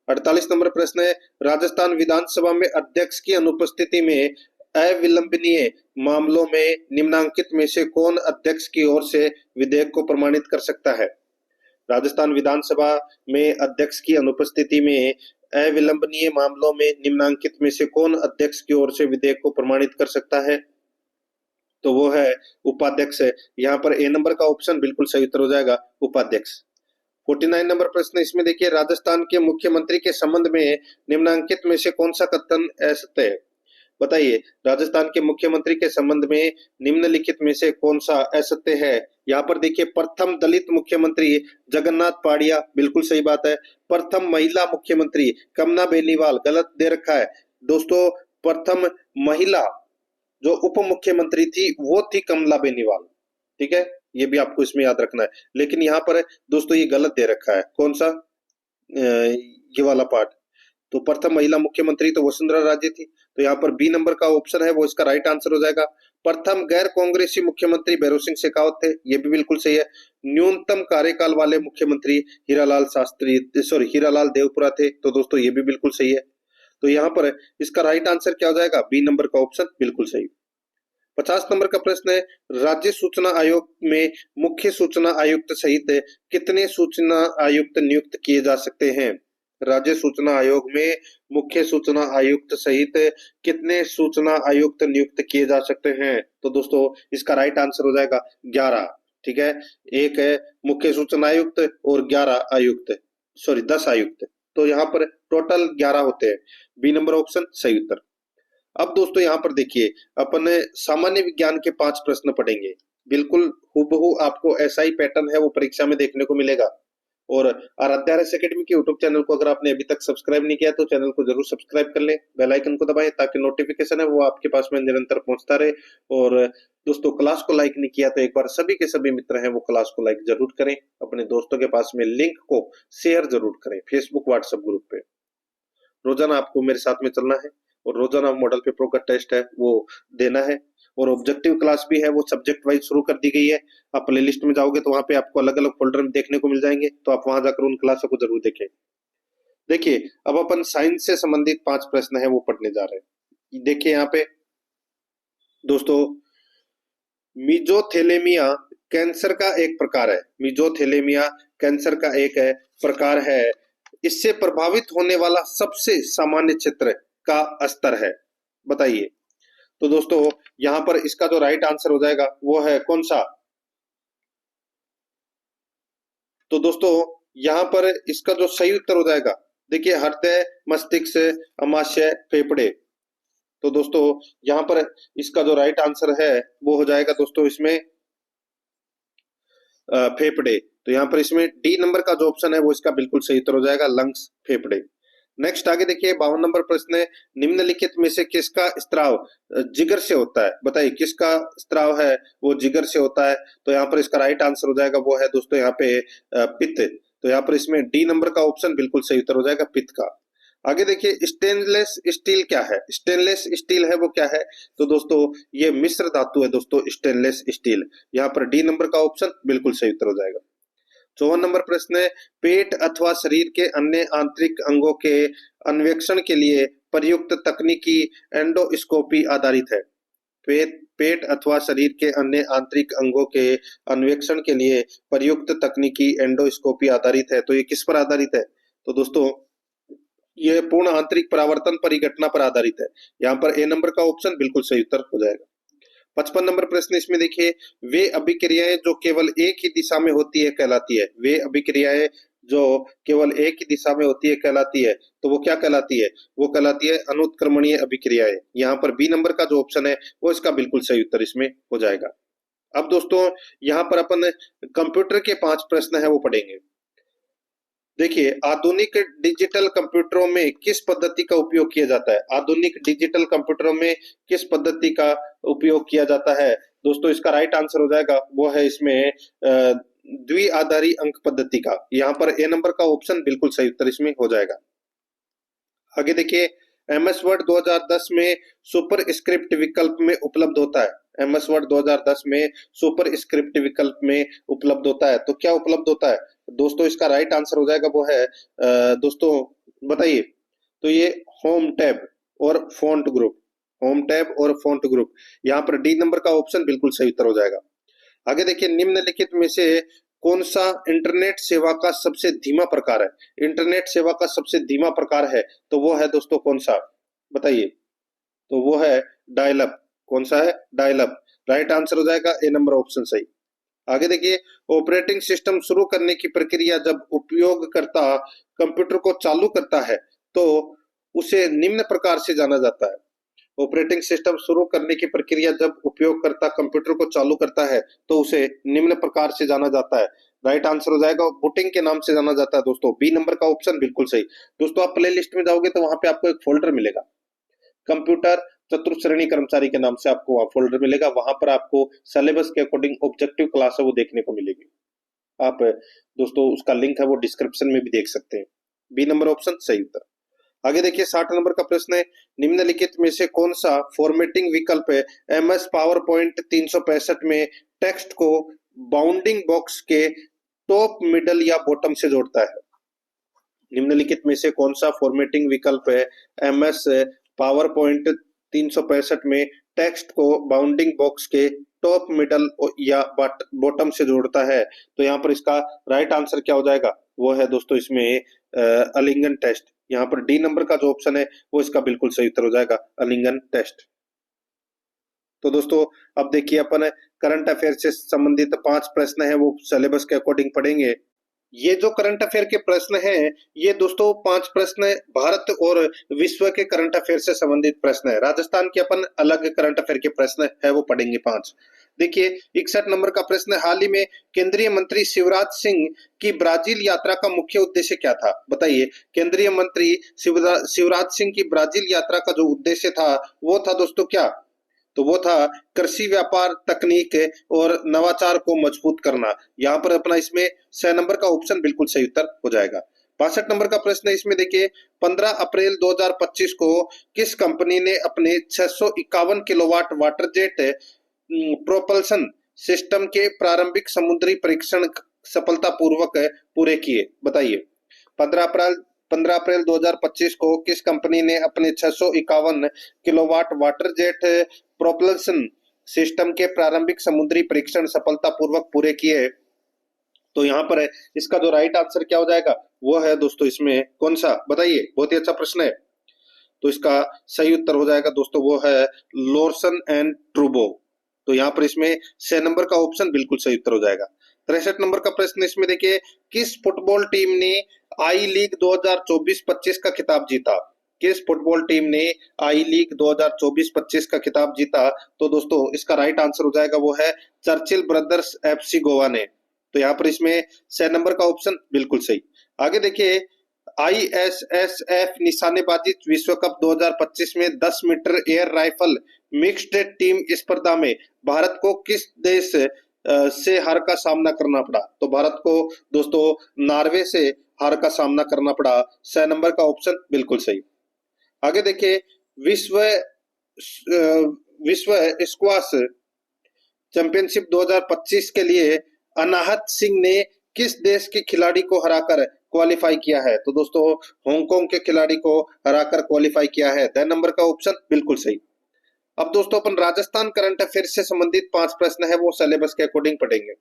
48 नंबर प्रश्न है, राजस्थान विधानसभा में अध्यक्ष की अनुपस्थिति में अविलंबनीय मामलों में निम्नांकित में से कौन अध्यक्ष की ओर से विधेयक को प्रमाणित कर सकता है? राजस्थान विधानसभा में अध्यक्ष की अनुपस्थिति में अविलंबनीय मामलों में निम्नांकित में से कौन अध्यक्ष की ओर से विधेयक को प्रमाणित कर सकता है? तो वो है उपाध्यक्ष। यहाँ पर ए नंबर का ऑप्शन बिल्कुल सही उत्तर हो जाएगा, उपाध्यक्ष। 49 नंबर प्रश्न, इसमें देखिए, राजस्थान के मुख्यमंत्री के संबंध में निम्नांकित में से कौन सा कथन असत्य है? बताइए, राजस्थान के मुख्यमंत्री के संबंध में निम्नलिखित में से कौन सा असत्य है? यहाँ पर देखिए, प्रथम दलित मुख्यमंत्री जगन्नाथ पाड़िया, बिल्कुल सही बात है। प्रथम महिला मुख्यमंत्री कमना बेनीवाल, गलत दे रखा है दोस्तों। प्रथम महिला जो उप मुख्यमंत्री थी वो थी कमला बेनीवाल। ठीक है, ये भी आपको इसमें याद रखना है। लेकिन यहाँ पर दोस्तों ये गलत दे रखा है। कौन सा? ये वाला पार्ट। तो प्रथम महिला मुख्यमंत्री तो वसुंधरा राजे थी, तो यहाँ पर बी नंबर का ऑप्शन है वो इसका राइट आंसर हो जाएगा। प्रथम गैर कांग्रेसी मुख्यमंत्री भैरव सिंह शेखावत थे, ये भी बिल्कुल सही है। न्यूनतम कार्यकाल वाले मुख्यमंत्री हीरालाल देवपुरा थे, तो दोस्तों ये भी बिल्कुल सही है। तो यहाँ पर इसका राइट आंसर क्या हो जाएगा? बी नंबर का ऑप्शन बिल्कुल सही। 50 नंबर का प्रश्न है, राज्य सूचना आयोग में मुख्य सूचना आयुक्त सहित कितने सूचना आयुक्त नियुक्त किए जा सकते हैं? राज्य सूचना आयोग में मुख्य सूचना आयुक्त सहित कितने सूचना आयुक्त नियुक्त किए जा सकते हैं? तो दोस्तों इसका राइट आंसर हो जाएगा 11। ठीक है, एक है मुख्य सूचना आयुक्त और 10 आयुक्त, तो यहाँ पर टोटल 11 होते हैं। बी नंबर ऑप्शन सही उत्तर। अब दोस्तों यहाँ पर देखिए, अपन सामान्य विज्ञान के 5 प्रश्न पढ़ेंगे। बिल्कुल हूबहू आपको ऐसा ही पैटर्न है वो परीक्षा में देखने को मिलेगा। और आराध्या RS एकेडमी के यूट्यूब चैनल को अगर आपने अभी तक सब्सक्राइब नहीं किया तो चैनल को जरूर सब्सक्राइब कर लें, बेल आइकन को दबाएं ताकि नोटिफिकेशन है वो आपके पास में निरंतर पहुंचता रहे। और दोस्तों क्लास को लाइक नहीं किया तो एक बार सभी के सभी मित्र हैं वो क्लास को लाइक जरूर करें, अपने दोस्तों के पास में लिंक को शेयर जरूर करें फेसबुक व्हाट्सएप ग्रुप पे। रोजाना आपको मेरे साथ में चलना है और रोजाना मॉडल पेपरों का टेस्ट है वो देना है। और ऑब्जेक्टिव क्लास भी है वो सब्जेक्ट वाइज शुरू कर दी गई है। आप प्ले लिस्ट में जाओगे तो वहां पे आपको अलग अलग फोल्डर में देखने को मिल जाएंगे, तो आप वहां जाकर उन क्लासों को जरूर देखें। देखिए, अब अपन साइंस से संबंधित 5 प्रश्न है वो पढ़ने जा रहे हैं। देखिए यहाँ पे दोस्तों, मीजोथेलेमिया कैंसर का एक प्रकार है। मीजोथेलेमिया कैंसर का एक प्रकार है। इससे प्रभावित होने वाला सबसे सामान्य क्षेत्र का स्तर है, बताइए। तो दोस्तों यहाँ पर इसका जो राइट आंसर हो जाएगा वो है कौन सा? तो दोस्तों यहाँ पर इसका जो सही उत्तर हो जाएगा, देखिए, हृदय, मस्तिष्क, अमाशय, फेफड़े। तो दोस्तों यहाँ पर इसका जो राइट आंसर है वो हो जाएगा दोस्तों इसमें फेफड़े। तो यहाँ पर इसमें डी नंबर का जो ऑप्शन है वो इसका बिल्कुल सही उत्तर हो जाएगा, लंग्स, फेफड़े। नेक्स्ट आगे देखिए, 52 नंबर प्रश्न है, निम्नलिखित में से किसका स्त्राव जिगर से होता है? बताइए, किसका स्त्राव है वो जिगर से होता है? तो यहाँ पर इसका राइट आंसर हो जाएगा वो है दोस्तों यहाँ पे पित्त। तो यहाँ पर इसमें डी नंबर का ऑप्शन बिल्कुल सही उत्तर हो जाएगा, पित्त का। आगे देखिए, स्टेनलेस स्टील क्या है? स्टेनलेस स्टील है वो क्या है? तो दोस्तों ये मिश्र धातु है दोस्तों, स्टेनलेस स्टील। यहाँ पर डी नंबर का ऑप्शन बिल्कुल सही उत्तर हो जाएगा। 54 नंबर प्रश्न है, पेट अथवा शरीर के अन्य आंतरिक अंगों के अन्वेषण के लिए प्रयुक्त तकनीकी एंडोस्कोपी आधारित है। पेट अथवा शरीर के अन्य आंतरिक अंगों के अन्वेषण के लिए प्रयुक्त तकनीकी एंडोस्कोपी आधारित है। तो ये किस पर आधारित है? तो दोस्तों ये पूर्ण आंतरिक परावर्तन परिघटना पर आधारित है। यहाँ पर ए नंबर का ऑप्शन बिल्कुल सही उत्तर हो जाएगा। 55 नंबर प्रश्न इसमें देखिए, वे अभिक्रियाएं जो केवल एक ही दिशा में होती है कहलाती है। वे अभिक्रियाएं जो केवल एक ही दिशा में होती है कहलाती है, तो वो क्या कहलाती है? वो कहलाती है अनुत्क्रमणीय अभिक्रियाएं। यहाँ पर बी नंबर का जो ऑप्शन है वो इसका बिल्कुल सही उत्तर इसमें हो जाएगा। अब दोस्तों यहाँ पर अपन कंप्यूटर के 5 प्रश्न है वो पढ़ेंगे। देखिए, आधुनिक डिजिटल कंप्यूटरों में किस पद्धति का उपयोग किया जाता है? आधुनिक डिजिटल कंप्यूटरों में किस पद्धति का उपयोग किया जाता है? दोस्तों इसका राइट आंसर हो जाएगा वो है इसमें द्विआधारी अंक पद्धति का। यहाँ पर ए नंबर का ऑप्शन बिल्कुल सही उत्तर इसमें हो जाएगा। आगे देखिए, एमएस वर्ड 2010 में सुपर स्क्रिप्ट विकल्प में उपलब्ध होता है। एमएस वर्ड 2010 में सुपर स्क्रिप्ट विकल्प में उपलब्ध होता है, तो क्या उपलब्ध होता है? दोस्तों इसका राइट आंसर हो जाएगा वो है दोस्तों बताइए, तो ये होम टैब और फॉन्ट ग्रुप। होम टैब और फॉन्ट ग्रुप, यहाँ पर डी नंबर का ऑप्शन बिल्कुल सही उत्तर हो जाएगा। आगे देखिए, निम्नलिखित में से कौन सा इंटरनेट सेवा का सबसे धीमा प्रकार है? इंटरनेट सेवा का सबसे धीमा प्रकार है तो वो है दोस्तों कौन सा? बताइए, तो वो है डायल अप। कौन सा है? Dial up. राइट आंसर हो जाएगा ए नंबर ऑप्शन सही। आगे देखिए, ऑपरेटिंग सिस्टम शुरू करने की प्रक्रिया जब उपयोगकर्ता कंप्यूटर को चालू करता है तो उसे निम्न प्रकार से जाना जाता है। ऑपरेटिंग सिस्टम शुरू करने की प्रक्रिया जब उपयोगकर्ता कंप्यूटर को चालू करता है तो उसे निम्न प्रकार से जाना जाता है। राइट आंसर हो जाएगा बूटिंग के नाम से जाना जाता है दोस्तों। बी नंबर का ऑप्शन बिल्कुल सही। दोस्तों आप प्ले लिस्ट में जाओगे तो वहां पे आपको एक फोल्डर मिलेगा, कंप्यूटर चतुर्श्रेणी कर्मचारी के नाम से आपको वहां फोल्डर मिलेगा। वहां पर आपको सिलेबस के अकॉर्डिंग ऑब्जेक्टिव क्लास है वो देखने को मिलेगी। आप दोस्तों उसका लिंक है वो डिस्क्रिप्शन में भी देख सकते हैं। बी नंबर ऑप्शन सही उत्तर। आगे देखिए, 60 नंबर का प्रश्न है, निम्नलिखित में से कौन सा फॉर्मेटिंग विकल्प है एमएस पावर पॉइंट 365 में टेक्स्ट को बाउंडिंग बॉक्स के टॉप, मिडल या बॉटम से जोड़ता है? निम्नलिखित में से कौन सा फॉर्मेटिंग विकल्प है एमएस पावर पॉइंट 365 में टेक्स्ट को बाउंडिंग बॉक्स के टॉप, मिडल या बॉटम से जोड़ता है? तो यहाँ पर इसका राइट आंसर क्या हो जाएगा? वो है दोस्तों इसमें अलिंगन टेस्ट। यहाँ पर डी नंबर का जो ऑप्शन है वो इसका बिल्कुल सही उत्तर हो जाएगा, अलिंगन टेस्ट। तो दोस्तों अब देखिए, अपन करंट अफेयर से संबंधित 5 प्रश्न है वो सिलेबस के अकॉर्डिंग पढ़ेंगे। ये जो करंट अफेयर के प्रश्न हैं, ये दोस्तों 5 प्रश्न भारत और विश्व के करंट अफेयर से संबंधित प्रश्न है। राजस्थान के अपन अलग करंट अफेयर के प्रश्न है वो पढ़ेंगे 5। देखिए, 61 नंबर का प्रश्न, हाल ही में केंद्रीय मंत्री शिवराज सिंह की ब्राजील यात्रा का मुख्य उद्देश्य क्या था? बताइए, केंद्रीय मंत्री शिवराज सिंह की ब्राजील यात्रा का जो उद्देश्य था वो था दोस्तों क्या? तो वो था कृषि, व्यापार, तकनीक और नवाचार को मजबूत करना। यहाँ पर अपना इसमें 6 नंबर का ऑप्शन बिल्कुल सही उत्तर हो जाएगा। 62 नंबर का प्रश्न है, इसमें देखिए, 15 अप्रैल 2025 को किस कंपनी ने अपने 651 kilowatt water jet propulsion system के प्रारंभिक समुद्री परीक्षण सफलतापूर्वक पूरे किए? बताइए, 15 अप्रैल 2025 को किस कंपनी ने अपने 651 kilowatt water jet propulsion system के प्रारंभिक समुद्री परीक्षण सफलतापूर्वक पूरे किए? तो यहाँ पर इसका जो राइट आंसर क्या हो जाएगा? वो है दोस्तों इसमें कौन सा? बताइए, बहुत ही अच्छा प्रश्न है। तो इसका सही उत्तर हो जाएगा दोस्तों वो है लोरसन एंड ट्रूबो। तो यहाँ पर इसमें 6 नंबर का ऑप्शन बिल्कुल सही उत्तर हो जाएगा। 63 नंबर का प्रश्न इसमें देखिए, किस फुटबॉल टीम ने आई लीग 2024-25 का खिताब जीता? किस फुटबॉल टीम ने आई लीग 2024-25 का खिताब जीता? तो दोस्तों इसका राइट आंसर हो जाएगा वो है चर्चिल ब्रदर्स एफसी गोवा ने। तो यहाँ पर इसमें 6 नंबर का ऑप्शन बिल्कुल सही। आगे देखिए, ISSF निशानेबाजी विश्व कप 2025 में 10 metre air rifle mixed team स्पर्धा में भारत को किस देश से हार का सामना करना पड़ा? तो भारत को दोस्तों नॉर्वे से हार का सामना करना पड़ा। 6 नंबर का ऑप्शन बिल्कुल सही। आगे देखिए, विश्व स्क्वाश चैंपियनशिप 2025 के लिए अनाहत सिंह ने किस देश के खिलाड़ी को हराकर क्वालिफाई किया है? तो दोस्तों हांगकांग के खिलाड़ी को हराकर क्वालिफाई किया है। 10 नंबर का ऑप्शन बिल्कुल सही। अब दोस्तों अपन राजस्थान करंट अफेयर से संबंधित 5 प्रश्न है वो सिलेबस के अकॉर्डिंग पढ़ेंगे।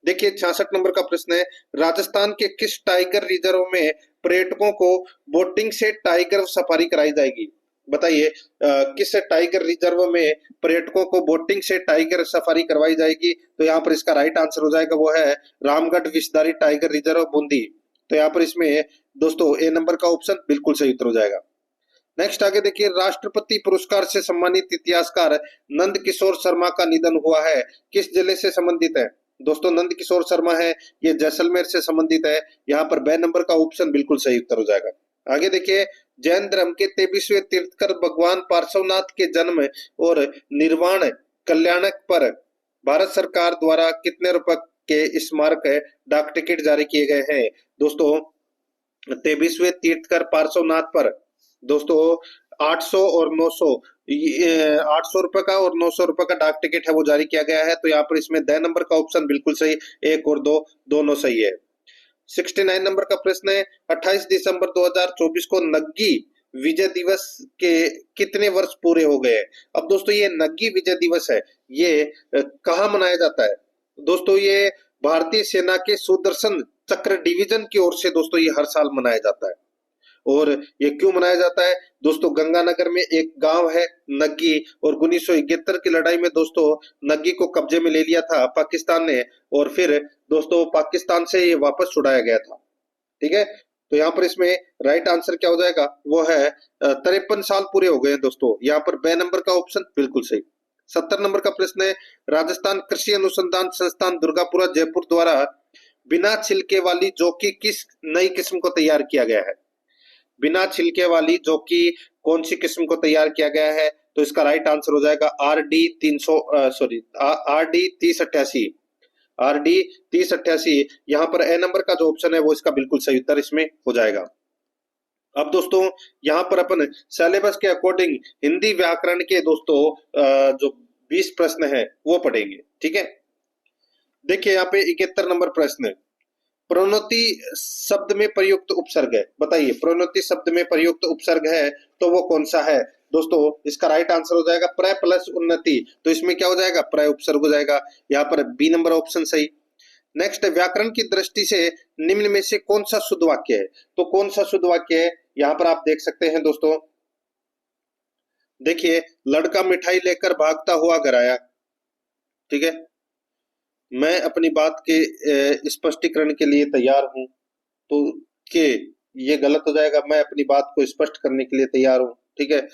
देखिए 66 नंबर का प्रश्न है, राजस्थान के किस टाइगर रिजर्व में पर्यटकों को बोटिंग से टाइगर सफारी कराई जाएगी? बताइए किस टाइगर रिजर्व में पर्यटकों को बोटिंग से टाइगर सफारी करवाई जाएगी? तो यहाँ पर इसका राइट आंसर हो जाएगा वो है रामगढ़ विषधारी टाइगर रिजर्व बूंदी। तो यहाँ पर इसमें दोस्तों ए नंबर का ऑप्शन बिल्कुल सही उत्तर हो जाएगा। नेक्स्ट आगे देखिए, राष्ट्रपति पुरस्कार से सम्मानित इतिहासकार नंद किशोर शर्मा का निधन हुआ है, किस जिले से संबंधित है? दोस्तों नंद किशोर शर्मा है ये जैसलमेर से संबंधित है। यहाँ पर बे नंबर का ऑप्शन बिल्कुल सही उत्तर हो जाएगा। आगे देखिए, जैन धर्म के 23वें तीर्थकर भगवान पार्श्वनाथ के जन्म और निर्वाण कल्याणक पर भारत सरकार द्वारा कितने रुपए के स्मारक डाक टिकट जारी किए गए हैं? दोस्तों 23वें तीर्थकर पार्श्वनाथ पर दोस्तों 800 और 900 ₹800 का और ₹900 का डाक टिकट है वो जारी किया गया है। तो यहाँ पर इसमें द नंबर का ऑप्शन बिल्कुल सही, 1 और 2 दोनों सही है। 69 नंबर का प्रश्न है, 28 दिसंबर 2024 को नग्गी विजय दिवस के कितने वर्ष पूरे हो गए? अब दोस्तों ये नग्गी विजय दिवस है ये कहाँ मनाया जाता है? दोस्तों ये भारतीय सेना के सुदर्शन चक्र डिवीजन की ओर से दोस्तों ये हर साल मनाया जाता है। और ये क्यों मनाया जाता है? दोस्तों गंगानगर में एक गांव है नग्गी, और 1971 की लड़ाई में दोस्तों नग्गी को कब्जे में ले लिया था पाकिस्तान ने, और फिर दोस्तों पाकिस्तान से ये वापस छुड़ाया गया था। ठीक है, तो यहाँ पर इसमें राइट आंसर क्या हो जाएगा वो है 53 साल पूरे हो गए हैं दोस्तों। यहाँ पर बे नंबर का ऑप्शन बिल्कुल सही। 70 नंबर का प्रश्न है, राजस्थान कृषि अनुसंधान संस्थान दुर्गापुरा जयपुर द्वारा बिना छिलके वाली जौकी किस नई किस्म को तैयार किया गया है? बिना छिलके वाली जौकी कौन सी किस्म को तैयार किया गया है? तो इसका राइट आंसर हो जाएगा RD 3088। RD 3088 यहाँ पर ए नंबर का जो ऑप्शन है वो इसका बिल्कुल सही उत्तर इसमें हो जाएगा। अब दोस्तों यहाँ पर अपन सिलेबस के अकॉर्डिंग हिंदी व्याकरण के दोस्तों जो 20 प्रश्न है वो पढ़ेंगे। ठीक है, देखिए यहाँ पे 71 नंबर प्रश्न है, प्रोन्नति शब्द में प्रयुक्त उपसर्ग है। बताइए प्रोन्नति शब्द में प्रयुक्त उपसर्ग है तो वो कौन सा है? दोस्तों इसका राइट आंसर हो जाएगा प्र प्लस उन्नति। तो इसमें क्या हो जाएगा? प्र उपसर्ग हो जाएगा। यहाँ पर बी नंबर ऑप्शन सही। नेक्स्ट, व्याकरण की दृष्टि से निम्न में से कौन सा शुद्ध वाक्य है? तो कौन सा शुद्ध वाक्य है यहाँ पर आप देख सकते हैं दोस्तों। देखिए, लड़का मिठाई लेकर भागता हुआ घर आया। ठीक है, मैं अपनी बात के स्पष्टीकरण के लिए तैयार हूं। तो के ये गलत हो जाएगा, मैं अपनी बात को स्पष्ट करने के लिए तैयार हूं। ठीक है,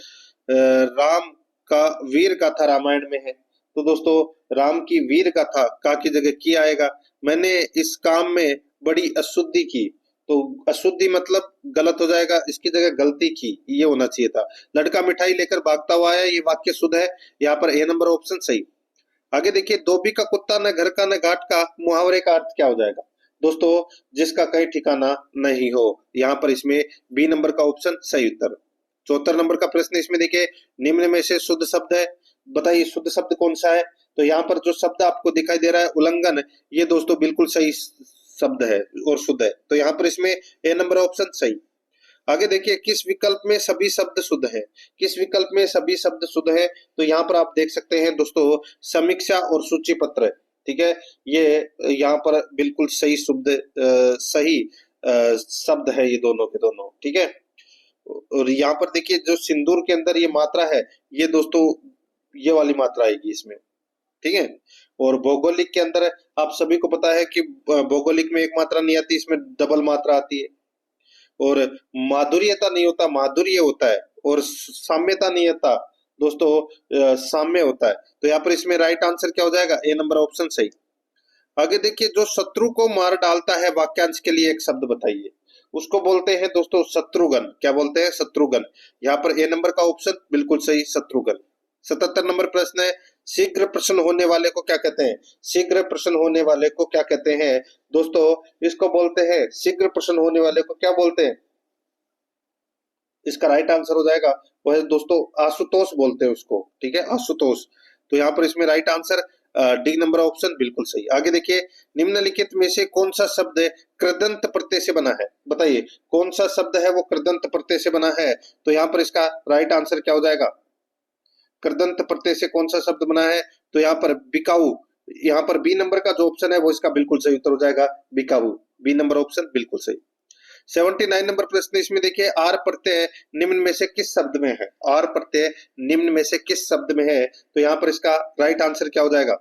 राम का वीर गाथा रामायण में है, तो दोस्तों राम की वीर गाथा का की जगह की आएगा। मैंने इस काम में बड़ी अशुद्धि की, तो अशुद्धि मतलब गलत हो जाएगा, इसकी जगह गलती की ये होना चाहिए था। लड़का मिठाई लेकर भागता हुआ आया, ये वाक्य शुद्ध है। यहाँ पर ए नंबर ऑप्शन सही। आगे देखिए, धोबी का कुत्ता न घर का न घाट का, मुहावरे का अर्थ क्या हो जाएगा? दोस्तों जिसका कहीं ठिकाना नहीं हो। यहाँ पर इसमें बी नंबर का ऑप्शन सही उत्तर। 74 नंबर का प्रश्न इसमें देखिए, निम्न में से शुद्ध शब्द है, बताइए शुद्ध शब्द कौन सा है? तो यहाँ पर जो शब्द आपको दिखाई दे रहा है उल्लंघन, ये दोस्तों बिल्कुल सही शब्द है और शुद्ध है। तो यहाँ पर इसमें ए नंबर ऑप्शन सही। आगे देखिए, किस विकल्प में सभी शब्द शुद्ध है? किस विकल्प में सभी शब्द शुद्ध है? तो यहाँ पर आप देख सकते हैं दोस्तों समीक्षा और सूची पत्र। ठीक है, ये यहाँ पर बिल्कुल सही सही शब्द है ये दोनों के दोनों। ठीक है, और यहाँ पर देखिए जो सिंदूर के अंदर ये मात्रा है ये दोस्तों ये वाली मात्रा आएगी इसमें। ठीक है, और भौगोलिक के अंदर आप सभी को पता है कि भौगोलिक में एक मात्रा नहीं आती, इसमें डबल मात्रा आती है। और माधुर्यता नहीं होता, माधुर्य होता है, और साम्यता नहीं होता दोस्तों, साम्य होता है। तो यहाँ पर इसमें राइट आंसर क्या हो जाएगा? ए नंबर ऑप्शन सही। आगे देखिए, जो शत्रु को मार डालता है वाक्यांश के लिए एक शब्द बताइए, उसको बोलते हैं दोस्तों शत्रुघ्न। क्या बोलते हैं? शत्रुघ्न। यहाँ पर ए नंबर का ऑप्शन बिल्कुल सही, शत्रुघ्न। 77 नंबर प्रश्न है, शीघ्र प्रसन्न होने वाले को क्या कहते हैं? शीघ्र प्रसन्न होने वाले को क्या कहते हैं? दोस्तों इसको बोलते हैं, शीघ्र प्रसन्न होने वाले को क्या बोलते हैं? इसका राइट आंसर हो जाएगा वो है दोस्तों आशुतोष बोलते हैं उसको। ठीक है, आशुतोष। तो यहाँ पर इसमें right answer D number option बिल्कुल सही। आगे देखिए, निम्नलिखित में से कौन सा शब्द कृदंत प्रत्यय से बना है? बताइए कौन सा शब्द है वो कृदंत प्रत्यय से बना है? तो यहाँ पर इसका राइट आंसर क्या हो जाएगा? कृदंत प्रत्यय से कौन सा शब्द बना है? तो यहाँ पर बिकाऊ, यहाँ पर बी नंबर का जो ऑप्शन है वो इसका बिल्कुल सही उत्तर हो जाएगा, बिकाऊ। बी नंबर ऑप्शन बिल्कुल सही। 79 नंबर प्रश्न इसमें देखिए, आर प्रत्यय निम्न में से किस शब्द में है? आर प्रत्यय निम्न में से किस शब्द में है? तो यहाँ पर इसका राइट आंसर क्या हो जाएगा?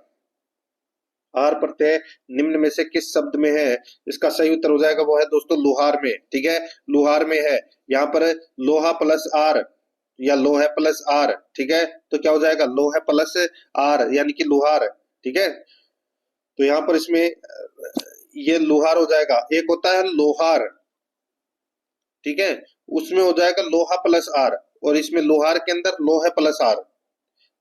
आर प्रत्यय निम्न में से किस शब्द में है? इसका सही उत्तर हो जाएगा वो है दोस्तों लुहार में। ठीक है, लुहार में है। यहाँ पर लोहा प्लस आर या लोहे प्लस आर, ठीक है, तो क्या हो जाएगा? लोहे प्लस आर यानी कि लुहार। ठीक है, तो यहाँ पर इसमें ये लुहार हो जाएगा। एक होता है लोहार, ठीक है, उसमें हो जाएगा लोहा प्लस आर, और इसमें लोहार के अंदर लोहे प्लस आर,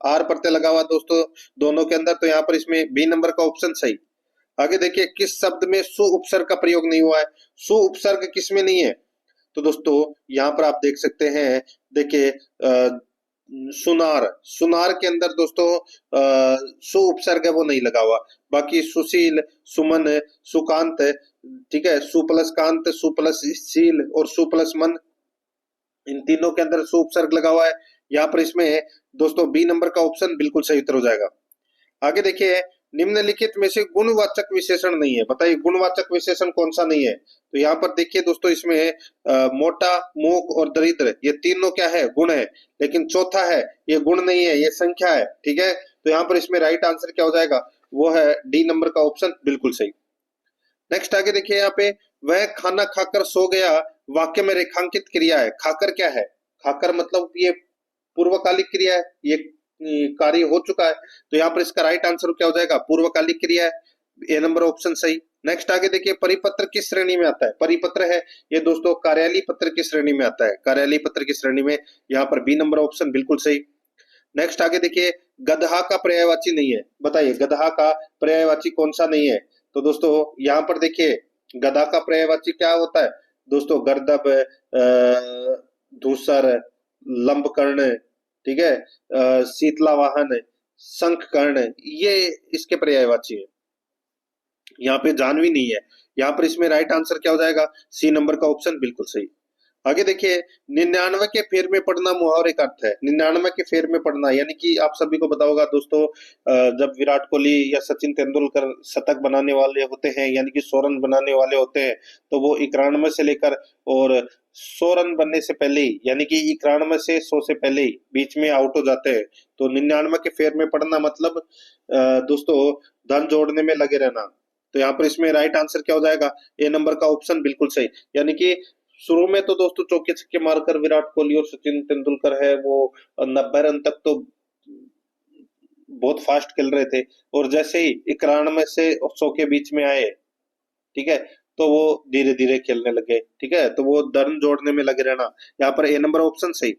आर प्रत्यय लगा हुआ दोस्तों दोनों के अंदर, तो यहाँ पर इसमें बी नंबर का ऑप्शन सही। आगे देखिए, किस शब्द में सु उपसर्ग का प्रयोग नहीं हुआ है? सु उपसर्ग किसमें नहीं है? तो दोस्तों यहाँ पर आप देख सकते हैं, देखिए सुनार, सुनार के अंदर दोस्तों सु उपसर्ग है वो नहीं लगा हुआ। बाकी सुशील, सुमन, सुकांत, ठीक है, सु प्लस कांत, सु प्लस शील और सु प्लस मन, इन तीनों के अंदर सु उपसर्ग लगा हुआ है। यहाँ पर इसमें दोस्तों बी नंबर का ऑप्शन बिल्कुल सही उत्तर हो जाएगा। आगे देखिए, निम्नलिखित में से गुणवाचक विशेषण नहीं है, बताइए गुणवाचक विशेषण कौन सा नहीं है? तो यहाँ पर देखिए दोस्तों, इसमें मोटा, मूक और दरिद्र, ये तीनों क्या है? गुण है। लेकिन चौथा है, ये गुण नहीं है, ये संख्या है। ठीक है, तो यहाँ पर इसमें राइट आंसर क्या हो जाएगा? वो है डी नंबर का ऑप्शन बिल्कुल सही। नेक्स्ट आगे देखिए, यहाँ पे वह खाना खाकर सो गया, वाक्य में रेखांकित क्रिया है। खाकर क्या है? खाकर मतलब ये पूर्वकालिक क्रिया है, ये कार्य हो चुका है, तो यहाँ पर इसका राइट आंसर क्या हो जाएगा? पूर्वकालिक क्रिया है। ए नंबर ऑप्शन सही। नेक्स्ट आगे देखिए, परिपत्र किस श्रेणी में आता है? परिपत्र है ये दोस्तों कार्यालय पत्र की श्रेणी में आता है, कार्यालय पत्र की श्रेणी में, यहाँ पर बी नंबर ऑप्शन बिल्कुल सही। नेक्स्ट आगे देखिए, गधा का पर्यायवाची नहीं है, बताइए गधा का पर्यायवाची कौन सा नहीं है? तो दोस्तों यहाँ पर देखिए, गधा का पर्यायवाची क्या होता है दोस्तों? गर्दभ, धूसर, लंबकर्ण, ठीक है, शीतला वाहन, शंख कर्ण, ये इसके पर्यायवाची है। यहाँ पे जानवी नहीं है। यहाँ पर इसमें राइट आंसर क्या हो जाएगा? सी नंबर का ऑप्शन बिल्कुल सही। आगे देखिए, 99 के फेर में पढ़ना मुहावरे का अर्थ है। 99 के फेर में पढ़ना यानी कि आप सभी को पता होगा दोस्तों, जब विराट कोहली या सचिन तेंदुलकर शतक बनाने वाले होते हैं, यानी कि 100 रन बनाने वाले होते हैं, तो वो 91 से लेकर और 100 रन बनने से पहले ही, यानी कि 91 से 100 से पहले ही बीच में आउट हो जाते हैं। तो 99 के फेर में पढ़ना मतलब दोस्तों धन जोड़ने में लगे रहना। तो यहाँ पर इसमें राइट आंसर क्या हो जाएगा? ए नंबर का ऑप्शन बिल्कुल सही। यानी कि शुरू में तो दोस्तों चौके छक्के मारकर विराट कोहली और सचिन तेंदुलकर है वो 90 रन तक तो बहुत फास्ट खेल रहे थे, और जैसे ही 91 से 100 के बीच में आए, ठीक है, तो वो धीरे धीरे खेलने लगे। ठीक है, तो वो रन जोड़ने में लगे रहना, यहाँ पर ए नंबर ऑप्शन सही।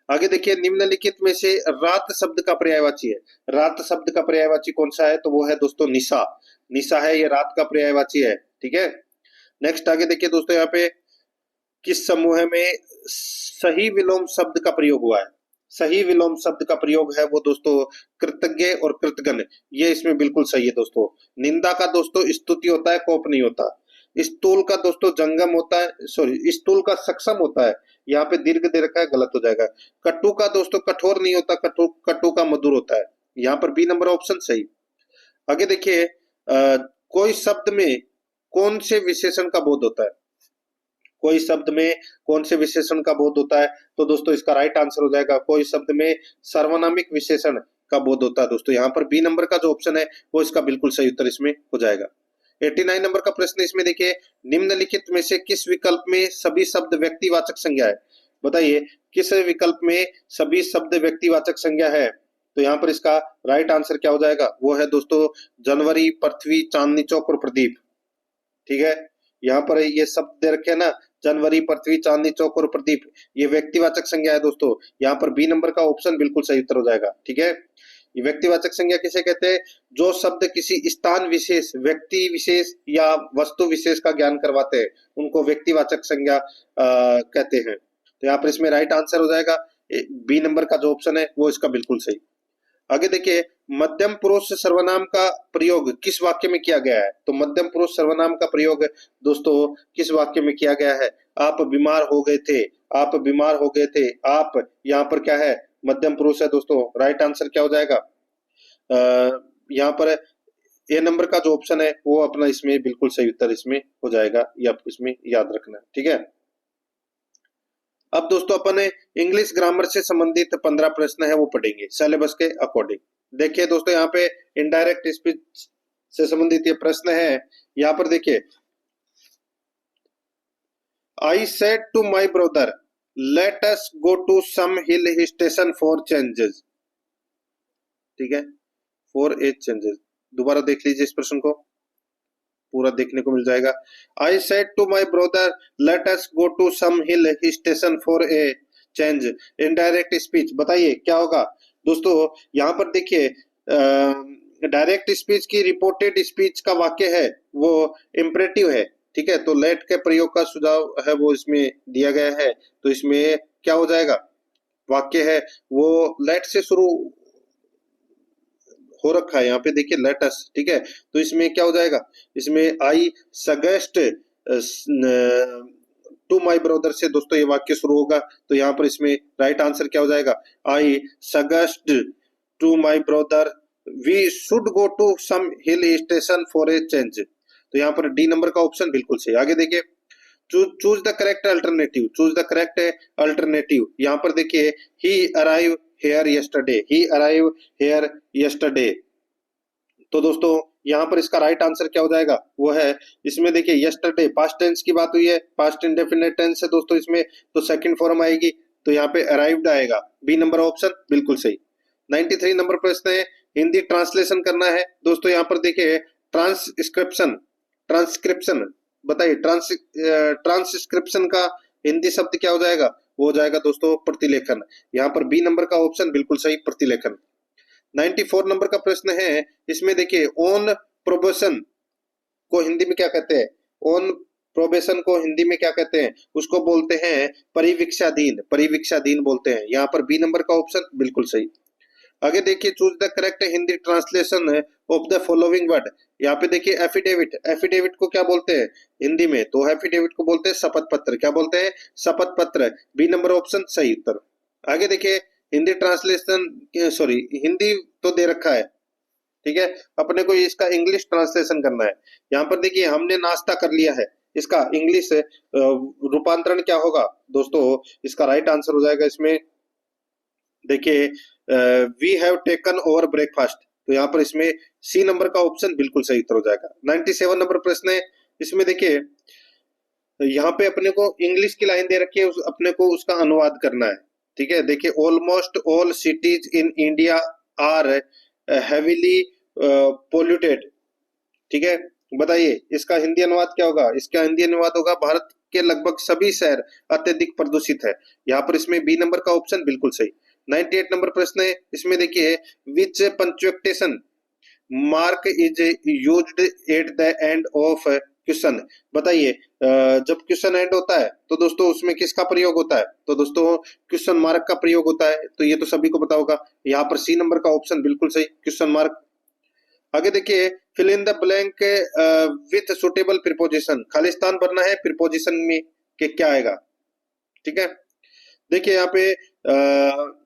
आगे देखिए, निम्नलिखित में से रात शब्द का पर्यायवाची है। रात शब्द का पर्यायवाची कौन सा है? तो वो है दोस्तों निशा। निशा है, ये रात का पर्यायवाची है। ठीक है, नेक्स्ट आगे देखिए दोस्तों, यहाँ पे किस समूह में सही विलोम शब्द का प्रयोग हुआ है? सही विलोम शब्द का प्रयोग है वो दोस्तों कृतज्ञ और कृतघ्न, ये इसमें बिल्कुल सही है दोस्तों। निंदा का दोस्तों स्तुति होता है, कोप नहीं होता। स्थूल का दोस्तों जंगम होता है, सॉरी स्थूल का सक्षम होता है, यहाँ पे दीर्घ दे रखा है, गलत हो जाएगा। कटु का दोस्तों कठोर नहीं होता, कटु कटु का मधुर होता है, यहाँ पर बी नंबर ऑप्शन सही। आगे देखिए, कोई शब्द में कौन से विशेषण का बोध होता है? कोई शब्द में कौन से विशेषण का बोध होता है? तो दोस्तों इसका राइट आंसर हो जाएगा, कोई शब्द में सर्वनामिक विशेषण का बोध होता है दोस्तों। यहाँ पर बी नंबर का जो ऑप्शन है वो इसका बिल्कुल सही उत्तर इसमें हो जाएगा। 89 नंबर का प्रश्न इसमें देखिए, निम्नलिखित में से किस विकल्प में सभी शब्द व्यक्तिवाचक संज्ञा है? बताइए किस विकल्प में सभी शब्द व्यक्तिवाचक संज्ञा है? तो यहाँ पर इसका राइट आंसर क्या हो जाएगा? वो है दोस्तों जनवरी, पृथ्वी, चांदनी चौक और प्रदीप। ठीक है, यहाँ पर ये शब्द दे रखे हैं ना, जनवरी, पृथ्वी, चांदनी चौक और प्रदीप, ये व्यक्तिवाचक संज्ञा है दोस्तों। यहाँ पर बी नंबर का ऑप्शन बिल्कुल सही उत्तर हो जाएगा। ठीक है, ये व्यक्तिवाचक संज्ञा किसे कहते हैं? जो शब्द किसी स्थान विशेष, व्यक्ति विशेष या वस्तु विशेष का ज्ञान करवाते हैं, उनको व्यक्तिवाचक संज्ञा कहते हैं। तो यहाँ पर इसमें राइट आंसर हो जाएगा बी नंबर का जो ऑप्शन है वो इसका बिल्कुल सही। आगे देखिए, मध्यम पुरुष सर्वनाम का प्रयोग किस वाक्य में किया गया है? तो मध्यम पुरुष सर्वनाम का प्रयोग दोस्तों किस वाक्य में किया गया है? आप बीमार हो गए थे, आप बीमार हो गए थे, आप यहाँ पर क्या है? मध्यम पुरुष है दोस्तों। राइट आंसर क्या हो जाएगा? यहाँ पर ए नंबर का जो ऑप्शन है वो अपना इसमें बिल्कुल सही उत्तर इसमें हो जाएगा, ये आपको इसमें याद रखना है, ठीक है। अब दोस्तों अपन इंग्लिश ग्रामर से संबंधित 15 प्रश्न है वो पढ़ेंगे सिलेबस के अकॉर्डिंग। देखिए दोस्तों, यहाँ पे इनडायरेक्ट स्पीच से संबंधित ये प्रश्न है। यहाँ पर देखिए, I said to my brother let us go to some hill station for changes, ठीक है, फॉर ए चेंजेस। दोबारा देख लीजिए इस प्रश्न को, पूरा देखने को मिल जाएगा। I said to my brother let us go to some hill station for a change. Indirect speech, बताइए क्या होगा दोस्तों। यहाँ पर देखिए, डायरेक्ट स्पीच की रिपोर्टेड स्पीच का वाक्य है वो इम्परेटिव है, ठीक है। तो लेट के प्रयोग का सुझाव है वो इसमें दिया गया है, तो इसमें क्या हो जाएगा, वाक्य है वो लेट से शुरू हो रखा है, यहाँ पे देखिए लेट अस, ठीक है। तो इसमें क्या हो जाएगा, इसमें I suggest to my brother से दोस्तों ये वाक्य शुरू होगा। तो यहाँ पर इसमें राइट आंसर क्या हो जाएगा, I suggest to my brother we should go to some hill station for a change. तो यहाँ पर डी नंबर का ऑप्शन बिल्कुल सही। आगे देखिए, choose the correct alternative, choose the correct alternative. यहाँ पर देखिए, he arrive hair yesterday, he arrive hair yesterday. तो दोस्तों यहाँ पर इसका राइट आंसर क्या हो जाएगा, वो है इसमें देखिए यस्टरडे पास्ट टेंस की बात हुई है, पास्ट इंडेफिनिट टेंस है दोस्तों इसमें, तो सेकंड फॉर्म आएगी, तो यहाँ पे अराइव्ड आएगा। बी नंबर ऑप्शन बिल्कुल सही। 93 नंबर प्रश्न है, हिंदी ट्रांसलेशन करना है दोस्तों। यहाँ पर देखिए ट्रांसक्रिप्शन, ट्रांसक्रिप्शन बताइए, ट्रांसक्रिप्शन का हिंदी शब्द क्या हो जाएगा, वो हो जाएगा दोस्तों प्रतिलेखन। यहाँ पर बी नंबर का ऑप्शन बिल्कुल सही, प्रतिलेखन। 94 नंबर का प्रश्न है, इसमें देखिए ऑन प्रोबेशन को हिंदी में क्या कहते हैं, ऑन प्रोबेशन को हिंदी में क्या कहते हैं, उसको बोलते हैं परिवीक्षाधीन, परिवीक्षाधीन बोलते हैं। यहाँ पर बी नंबर का ऑप्शन बिल्कुल सही। आगे देखिए, choose the correct Hindi translation of the following word. यहाँ पे देखिए एफिडेविट, एफिडेविट को क्या बोलते हैं हिंदी में, तो एफिडेविट को बोलते हैं शपथ पत्र। क्या बोलते हैं, शपथ पत्र। बी नंबर ऑप्शन सही उत्तर। आगे देखिए, हिंदी ट्रांसलेशन, सॉरी हिंदी तो दे रखा है, ठीक है, अपने को इसका इंग्लिश ट्रांसलेशन करना है। यहाँ पर देखिए हमने नाश्ता कर लिया है, इसका इंग्लिश रूपांतरण क्या होगा दोस्तों, इसका राइट आंसर हो जाएगा इसमें देखिए we have taken over breakfast. तो यहाँ पर इसमें सी नंबर का ऑप्शन बिल्कुल सही उत्तर हो जाएगा। 97 नंबर प्रश्न है, इसमें देखिए यहाँ पे अपने को इंग्लिश की लाइन दे रखी है, अपने को उसका अनुवाद करना है, ठीक है। देखिए almost all cities in India are heavily polluted, ठीक है। बताइए इसका हिंदी अनुवाद क्या होगा, इसका हिंदी अनुवाद होगा भारत के लगभग सभी शहर अत्यधिक प्रदूषित है। यहाँ पर इसमें बी नंबर का ऑप्शन बिल्कुल सही। 98 नंबर प्रश्न है, इसमें देखिए which punctuation mark is used at the end of question. बताइए जब क्वेश्चन एंड होता है तो दोस्तों उसमें किसका प्रयोग होता है, तो दोस्तों क्वेश्चन मार्क का प्रयोग होता है। तो ये तो सभी को पता होगा, यहाँ पर सी नंबर का ऑप्शन बिल्कुल सही, क्वेश्चन मार्क। आगे देखिए, fill in the blank with suitable preposition, खाली स्थान भरना है प्रीपोजिशन में के क्या आएगा, ठीक है। देखिए यहाँ पे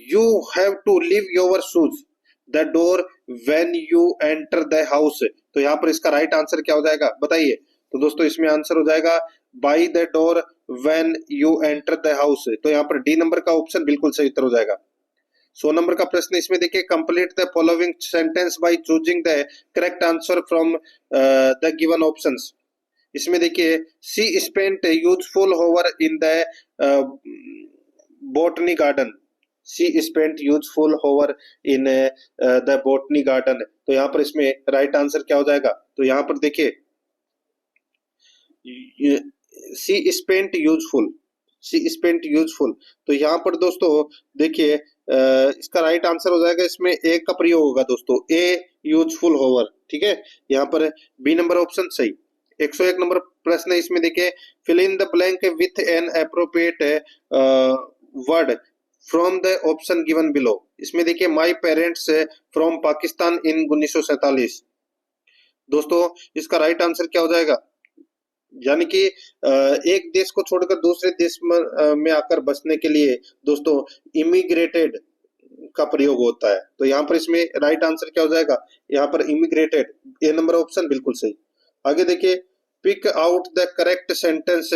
you have to leave your shoes the door when you enter the house. तो यहाँ पर इसका राइट आंसर क्या हो जाएगा बताइए, तो दोस्तों इसमें आंसर हो जाएगा by the door when you enter the house. तो यहाँ पर डी नंबर का ऑप्शन बिल्कुल सही उत्तर हो जाएगा। 100 नंबर का प्रश्न, इसमें देखिए complete the following sentence by choosing the correct answer from the given options. इसमें देखिए she spent useful hour in the botany garden, she spent useful hour in the botany garden. तो यहाँ पर इसमें राइट आंसर क्या हो जाएगा, तो यहाँ पर देखिए she spent useful, C spent useful. तो यहाँ पर दोस्तों देखिए इसका राइट आंसर हो जाएगा, इसमें ए का प्रयोग होगा दोस्तों, ए यूजफुल होवर, ठीक है। यहाँ पर बी नंबर ऑप्शन सही। 101 नंबर प्रश्न है, इसमें देखिए fill in the blank with an appropriate word from the option given below. इसमें देखिए my parents from Pakistan in 1947। दोस्तों इसका राइट आंसर क्या हो जाएगा, यानी कि एक देश को छोड़कर दूसरे देश में आकर बसने के लिए दोस्तों इमिग्रेटेड का प्रयोग होता है। तो यहाँ पर इसमें राइट आंसर क्या हो जाएगा, यहाँ पर इमिग्रेटेड, ए नंबर ऑप्शन बिल्कुल सही। आगे देखिए, pick out the correct sentence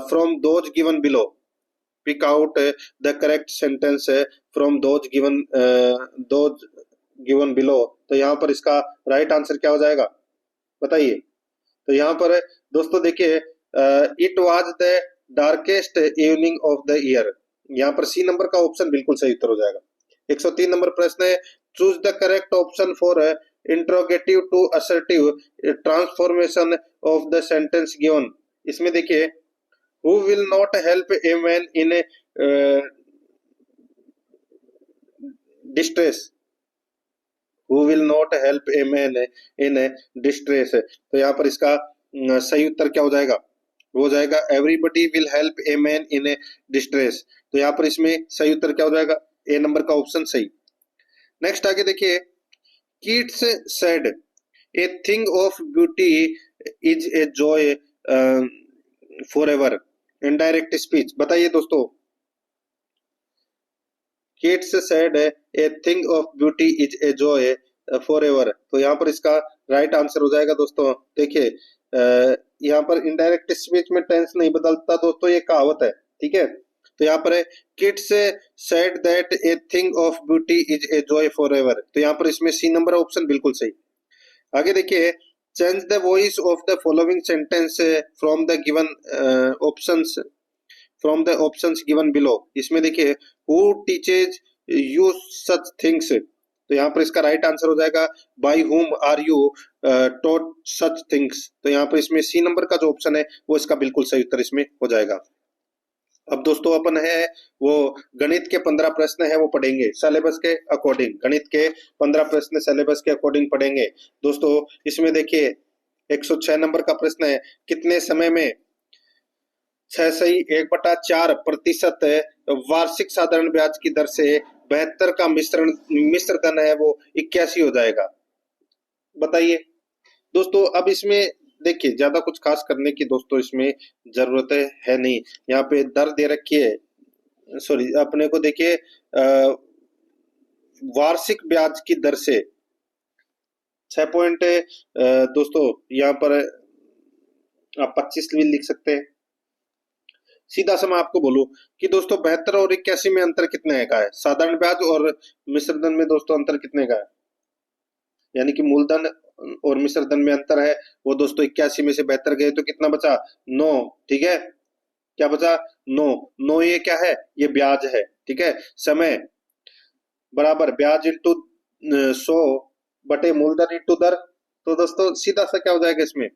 from those given below. Pick out the correct sentence from those given below. तो यहाँ पर इसका राइट आंसर क्या हो जाएगा, बताइए। तो यहाँ पर दोस्तों देखिए, it was the darkest evening of the year. यहाँ पर सी नंबर का ऑप्शन बिल्कुल सही उत्तर हो जाएगा। 103 नंबर प्रश्न है, choose the correct option for interrogative to assertive transformation of the sentence given. इसमें देखिए, who will not help a man in distress. Who will not help a man in distress. तो यहाँ पर इसका सही उत्तर क्या हो जाएगा, वो हो जाएगा everybody will help a man in distress. तो यहाँ पर इसमें सही उत्तर क्या हो जाएगा, ए नंबर का ऑप्शन सही। नेक्स्ट आगे देखिए, kids said a thing of beauty is a joy for ever. Indirect speech, बताइए दोस्तों। Kids said a thing of beauty is a joy for ever. तो यहाँ पर इसका राइट आंसर हो जाएगा दोस्तों। देखिए, यहाँ पर इनडायरेक्ट स्पीच में टेंस नहीं बदलता दोस्तों, ये कहावत है, ठीक है। तो यहाँ पर kids said that a thing of beauty is a joy for ever. तो यहाँ पर इसमें सी नंबर ऑप्शन बिल्कुल सही। आगे देखिए, change the voice of the following sentence from the given options from the options given below. इसमें देखिए, who teaches you such things. तो यहाँ पर इसका राइट आंसर हो जाएगा, by whom are you taught such things. तो यहाँ पर इसमें सी नंबर का जो ऑप्शन है वो इसका बिल्कुल सही उत्तर इसमें हो जाएगा। अब दोस्तों अपन है वो गणित के 15 प्रश्न है वो पढ़ेंगे सिलेबस के अकॉर्डिंग। गणित के 15 प्रश्न सिलेबस के अकॉर्डिंग पढ़ेंगे दोस्तों। इसमें देखिए, 106 नंबर का प्रश्न है, कितने समय में 6.1/4% वार्षिक साधारण ब्याज की दर से 72 का मिश्र धन है वो 81 हो जाएगा, बताइए दोस्तों। अब इसमें देखिए, ज्यादा कुछ खास करने की दोस्तों इसमें जरूरत है नहीं। यहाँ पे दर दे रखी है, सॉरी अपने को देखिए वार्षिक ब्याज की दर से 6 पॉइंट दोस्तों यहाँ पर आप 25 भी लिख सकते हैं। सीधा सा मैं आपको बोलूं कि दोस्तों 72 और 81 में अंतर कितने का है, साधारण ब्याज और मिश्र धन में दोस्तों अंतर कितने का है, यानी कि मूलधन और मिश्र धन में अंतर है वो दोस्तों 81 में से 72 गए तो कितना बचा, 9, ठीक है। क्या बचा, 9। ये क्या है, ये ब्याज है, ठीक है। समय बराबर ब्याज इंटू 100 बटे मूलधन इंटू दर। तो दोस्तों सीधा सा क्या हो जाएगा इसमें,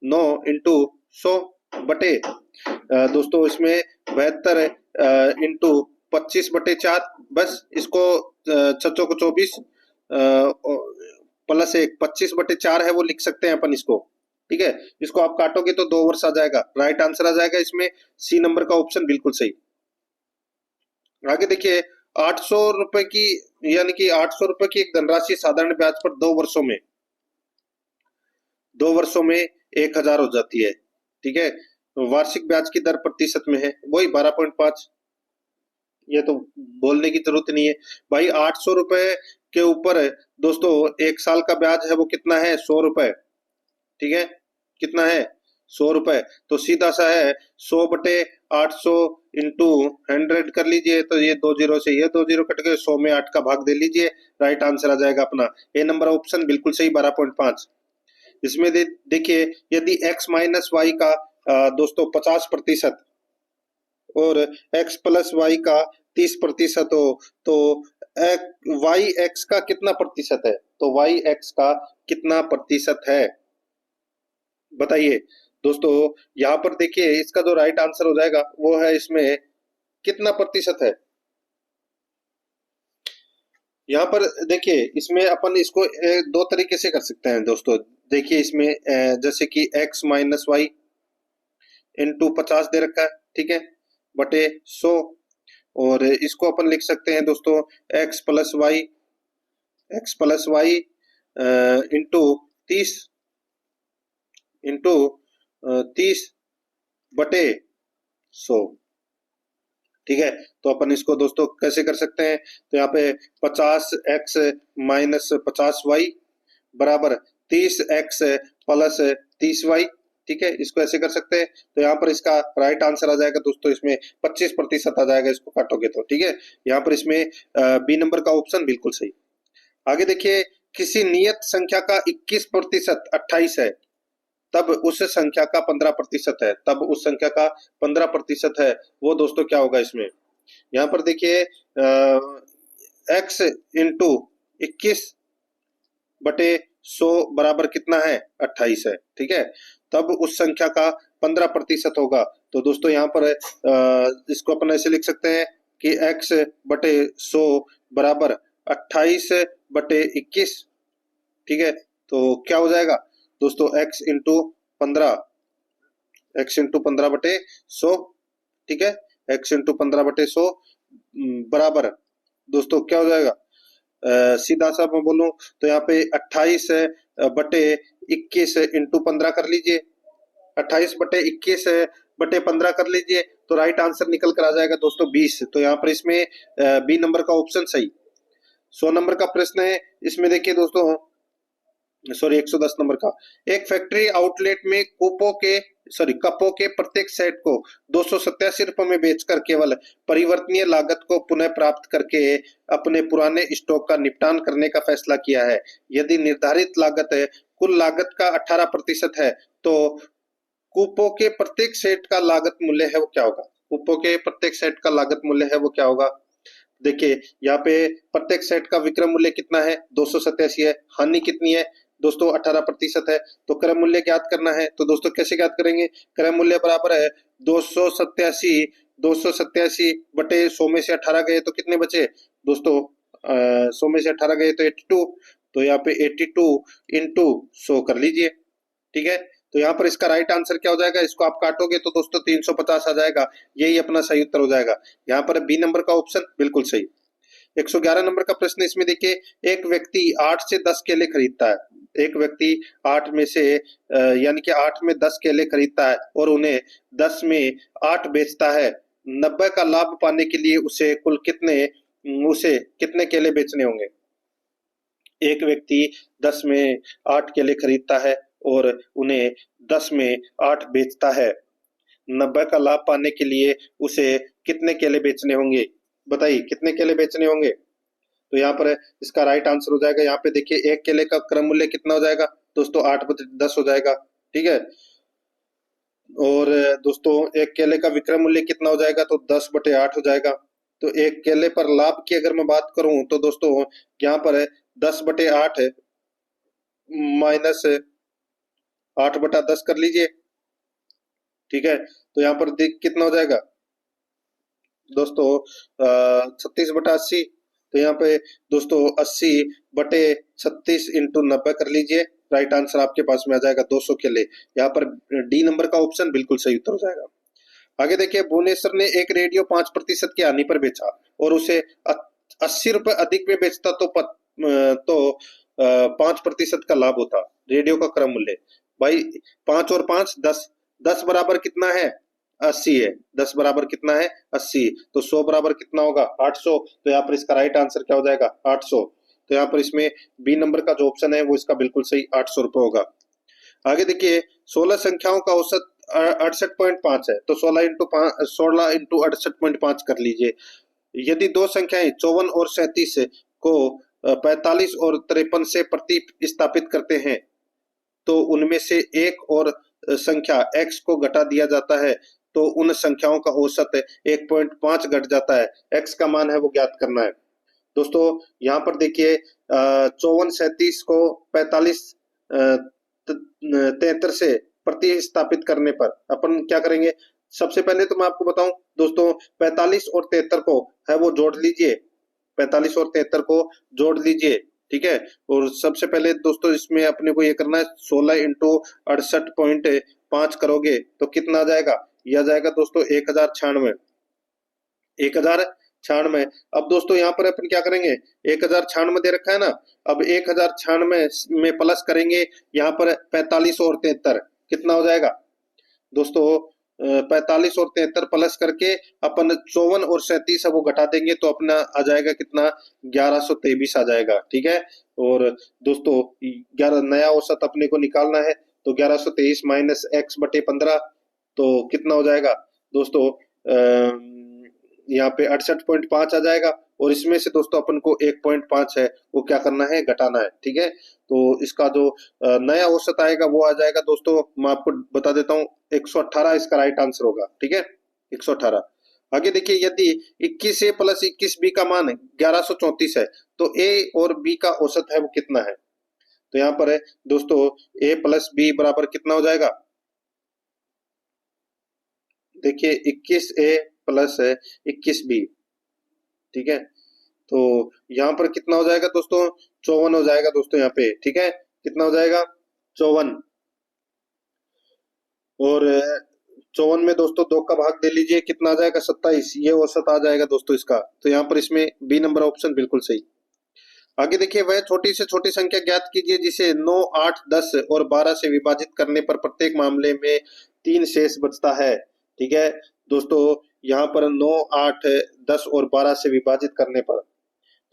9 इंटू 100 बटे दोस्तों इसमें 72 इंटू 25/4। बस इसको 6 को 24 प्लस 1 25/4 है वो लिख सकते हैं अपन इसको, ठीक है। इसको आप काटोगे तो 2 वर्ष आ जाएगा। राइट आंसर आ जाएगा इसमें सी नंबर का ऑप्शन बिल्कुल सही। आगे देखिए, 800 रुपए की, यानी कि 800 रुपए की एक धनराशि साधारण ब्याज पर 2 वर्षों में 1000 हो जाती है, ठीक है। वार्षिक ब्याज की दर प्रतिशत में है वही 12.5। ये तो बोलने की जरूरत नहीं है भाई। 800 रुपए के ऊपर दोस्तों 1 साल का ब्याज है वो कितना है, 100 रुपए, ठीक है। कितना है, 100 रुपए। तो सीधा सा है 100 बटे 800 इंटू 100 कर लीजिए। तो ये 2 जीरो से ये 2 जीरो कट गए, 100 में 8 का भाग दे लीजिए। राइट आंसर आ जाएगा अपना ए नंबर ऑप्शन बिल्कुल सही, 12.5। इसमें देखिए, यदि x माइनस वाई का दोस्तों 50% और x प्लस वाई का 30% हो तो वाई एक्स का कितना प्रतिशत है, तो वाई एक्स का कितना प्रतिशत है, बताइए दोस्तों। यहाँ पर देखिए, इसका जो राइट आंसर हो जाएगा वो है इसमें कितना प्रतिशत है। यहाँ पर देखिए, इसमें अपन इसको 2 तरीके से कर सकते हैं दोस्तों। देखिए इसमें जैसे कि x माइनस वाई इंटू 50 दे रखा है, ठीक है, बटे 100। और इसको अपन लिख सकते हैं दोस्तों x plus y into 30 into 30/100। ठीक है, तो अपन इसको दोस्तों कैसे कर सकते हैं, तो यहाँ पे 50x माइनस 50y बराबर 30x प्लस 30y। ठीक है, इसको ऐसे कर सकते हैं। तो यहाँ पर इसका राइट आंसर आ जाएगा दोस्तों, इसमें 25% आ जाएगा, इसको काटोगे तो। ठीक है, यहाँ पर इसमें बी नंबर का ऑप्शन बिल्कुल सही। आगे देखिए, किसी नियत संख्या का 21% 28 है, तब उस संख्या का 15% है, तब उस संख्या का 15% है, वो दोस्तों क्या होगा इसमें। यहाँ पर देखिए x इंटू 21/100 बराबर कितना है, 28 है। ठीक है, तब उस संख्या का 15% होगा। तो दोस्तों यहाँ पर इसको अपन ऐसे लिख सकते हैं कि x/100 बराबर 28/21। ठीक है, तो क्या हो जाएगा दोस्तों, x इंटू 15/100। ठीक है, x इंटू 15/100 बराबर दोस्तों क्या हो जाएगा, सीधा सा मैं बोलूं तो यहाँ पे 28/21 इंटू 15 कर लीजिए, 28/21/15 कर लीजिए, तो राइट आंसर निकल कर आ जाएगा दोस्तों 20। तो यहाँ पर इसमें बी नंबर का ऑप्शन सही। 100 नंबर का प्रश्न है, इसमें देखिए दोस्तों, सॉरी 110 नंबर का। एक फैक्ट्री आउटलेट में कपों के प्रत्येक सेट को 287 रुपए में बेचकर केवल परिवर्तनीय लागत को पुनः प्राप्त करके अपने पुराने स्टॉक का निपटान करने का फैसला किया है। यदि निर्धारित लागत कुल लागत का 18% है, तो कूपों के प्रत्येक सेट का लागत मूल्य है वो क्या होगा। कूपों के प्रत्येक सेट का लागत मूल्य है वो क्या होगा। देखिए यहाँ पे प्रत्येक सेट का विक्रय मूल्य कितना है, 287 है। हानि कितनी है दोस्तों, 18% है। तो क्रय मूल्य ज्ञात करना है, तो दोस्तों कैसे ज्ञात करेंगे, क्रय मूल्य बराबर है 287 में से 18 गए तो कितने बचे दोस्तों, 100 में से 18 गए तो 82। तो यहाँ पे 82 इंटू 100 कर लीजिए। ठीक है, तो यहाँ पर इसका राइट आंसर क्या हो जाएगा, इसको आप काटोगे तो दोस्तों 350 आ जाएगा, यही अपना सही उत्तर हो जाएगा। यहाँ पर बी नंबर का ऑप्शन बिल्कुल सही। 111 नंबर का प्रश्न, इसमें देखिए, एक व्यक्ति 8 से 10 केले खरीदता है। एक व्यक्ति 8 में से यानी कि 8 में 10 केले खरीदता है और उन्हें 10 में 8 बेचता है। 90 का लाभ पाने के लिए उसे कितने केले बेचने होंगे। एक व्यक्ति 10 में 8 केले खरीदता है और उन्हें 10 में 8 बेचता है। 90 का लाभ पाने के लिए उसे कितने केले बेचने होंगे, बताइए कितने केले बेचने होंगे। तो यहाँ पर इसका राइट आंसर हो जाएगा, यहाँ पे देखिए एक केले का क्रम मूल्य कितना हो जाएगा दोस्तों, 8/10 हो जाएगा। ठीक है, और दोस्तों एक केले का विक्रय मूल्य कितना हो जाएगा, तो 10/8 हो जाएगा। तो एक केले पर लाभ की अगर मैं बात करूं तो दोस्तों यहाँ पर 10/8 माइनस 8/10 कर लीजिए। ठीक है, तो यहाँ पर देख कितना हो जाएगा दोस्तों, 36/80। तो यहाँ पे दोस्तों 80/36 इंटू 90 कर लीजिए, राइट आंसर आपके पास में आ जाएगा 200 केले। यहाँ पर डी नंबर का ऑप्शन बिल्कुल सही उत्तर हो जाएगा। आगे देखिए, भुवनेश्वर ने एक रेडियो 5% की हानि पर बेचा और उसे 80 रुपए अधिक में बेचता तो 5% का लाभ होता। रेडियो का क्रम मूल्य भाई 5 और 5 10, 10 बराबर कितना है 80 है, 10 बराबर कितना है 80, तो 100 बराबर कितना होगा 800। तो यहाँ पर इसका राइट आंसर क्या हो जाएगा 800। तो यहाँ पर इसमें बी नंबर का जो ऑप्शन है वो इसका बिल्कुल सही 800 रुपए होगा। आगे देखिए, 16 संख्याओं का औसत 68.5 है, तो 16 इंटू 68.5 कर लीजिए। यदि दो संख्याएं 54 और 37 को 45 और 53 से प्रतिस्थापित करते हैं, तो उनमें से एक और संख्या x को घटा दिया जाता है, तो उन संख्याओं का औसत 1.5 घट जाता है। x का मान है वो ज्ञात करना है। दोस्तों यहाँ पर देखिए 54 37 को 45 73 से प्रतिस्थापित करने पर अपन क्या करेंगे, सबसे पहले तो मैं आपको बताऊं दोस्तों, 45 और 73 को है वो जोड़ लीजिए, 45 और 73 को जोड़ लीजिए। ठीक है, और सबसे पहले दोस्तों इसमें अपने को ये करना है 16 इंटू 68.5 करोगे तो कितना आ जाएगा, यह आ जाएगा दोस्तों 1096। 1096। अब दोस्तों यहाँ पर अपन क्या करेंगे, 1096 दे रखा है ना, अब 1096 में प्लस करेंगे यहाँ पर 45 और 73 कितना हो जाएगा दोस्तों 45 और 73 प्लस करके अपन 54 और 37 है वो घटा देंगे तो अपना आ जाएगा कितना, 1123 आ जाएगा। ठीक है, और दोस्तों 11 नया औसत अपने को निकालना है, तो 1123 माइनस एक्स बटे 15 तो कितना हो जाएगा दोस्तों, यहाँ पे 68.5 आ जाएगा। और इसमें से दोस्तों अपन को 1.5 है वो क्या करना है, घटाना है। ठीक है, तो इसका जो नया औसत आएगा वो आ जाएगा दोस्तों, मैं आपको बता देता हूँ, 118 इसका राइट आंसर होगा। ठीक है, 118। आगे देखिए, यदि 21A प्लस 21B का मान 1134 है तो A और B का औसत है वो कितना है। तो यहाँ पर है दोस्तों A प्लस B बराबर कितना हो जाएगा, देखिए 21A प्लस 21B। ठीक है, तो यहाँ पर कितना हो जाएगा दोस्तों, 54 हो जाएगा दोस्तों यहाँ पे। ठीक है, कितना हो जाएगा, 54। और 54 में दोस्तों 2 का भाग दे लीजिए, कितना आ जाएगा, 27। ये औसत आ जाएगा दोस्तों इसका, तो यहाँ पर इसमें बी नंबर ऑप्शन बिल्कुल सही। आगे देखिए, वह छोटी से छोटी संख्या ज्ञात कीजिए जिसे 9, 8, 10 और 12 से विभाजित करने पर प्रत्येक मामले में 3 शेष बचता है। ठीक है दोस्तों, यहाँ पर 9, 8, 10 और 12 से विभाजित करने पर,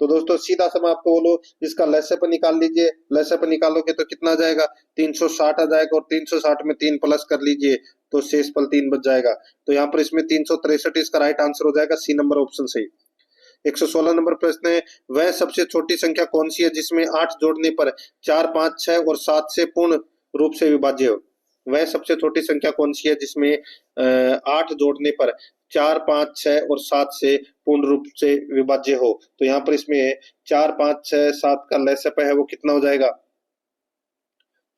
तो दोस्तों सीधा सा मैं आपको बोलो, इसका लसअप निकाल लीजिए। लसअप निकालोगे तो कितना आ जाएगा, 360 आ जाएगा, और 360 में 3 प्लस कर लीजिए तो शेष पल 3 बच जाएगा। तो यहाँ पर इसमें 363 इसका राइट आंसर हो जाएगा, सी नंबर ऑप्शन सही। 116 नंबर प्रश्न है, वह सबसे छोटी संख्या कौन सी है जिसमें 8 जोड़ने पर 4, 5, 6 और 7 से पूर्ण रूप से विभाज्य हो। वह सबसे छोटी संख्या कौन सी है जिसमें 8 जोड़ने पर 4, 5, 6 और 7 से पूर्ण रूप से विभाज्य हो। तो यहाँ पर इसमें 4, 5, 6, 7 का लसअप है वो कितना हो जाएगा,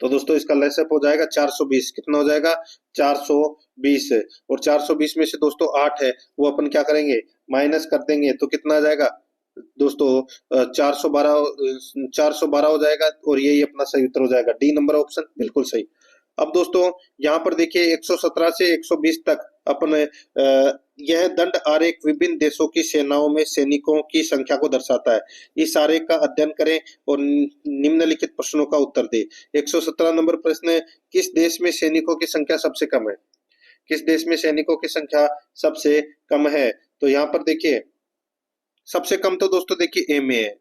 तो दोस्तों इसका लसअप हो जाएगा 420। कितना हो जाएगा, 420। और 420 में से दोस्तों 8 है वो अपन क्या करेंगे, माइनस कर देंगे, तो कितना आ जाएगा दोस्तों, 412 हो जाएगा, और यही अपना सही उत्तर हो जाएगा, डी नंबर ऑप्शन बिल्कुल सही। अब दोस्तों यहाँ पर देखिए 117 से 120 तक अपन यह दंड आरेख विभिन्न देशों की सेनाओं में सैनिकों की संख्या को दर्शाता है। इस आरेख का अध्ययन करें और निम्नलिखित प्रश्नों का उत्तर दें। 117 नंबर प्रश्न है, किस देश में सैनिकों की संख्या सबसे कम है। किस देश में सैनिकों की संख्या सबसे कम है, तो यहाँ पर देखिए सबसे कम तो दोस्तों देखिए ए में है,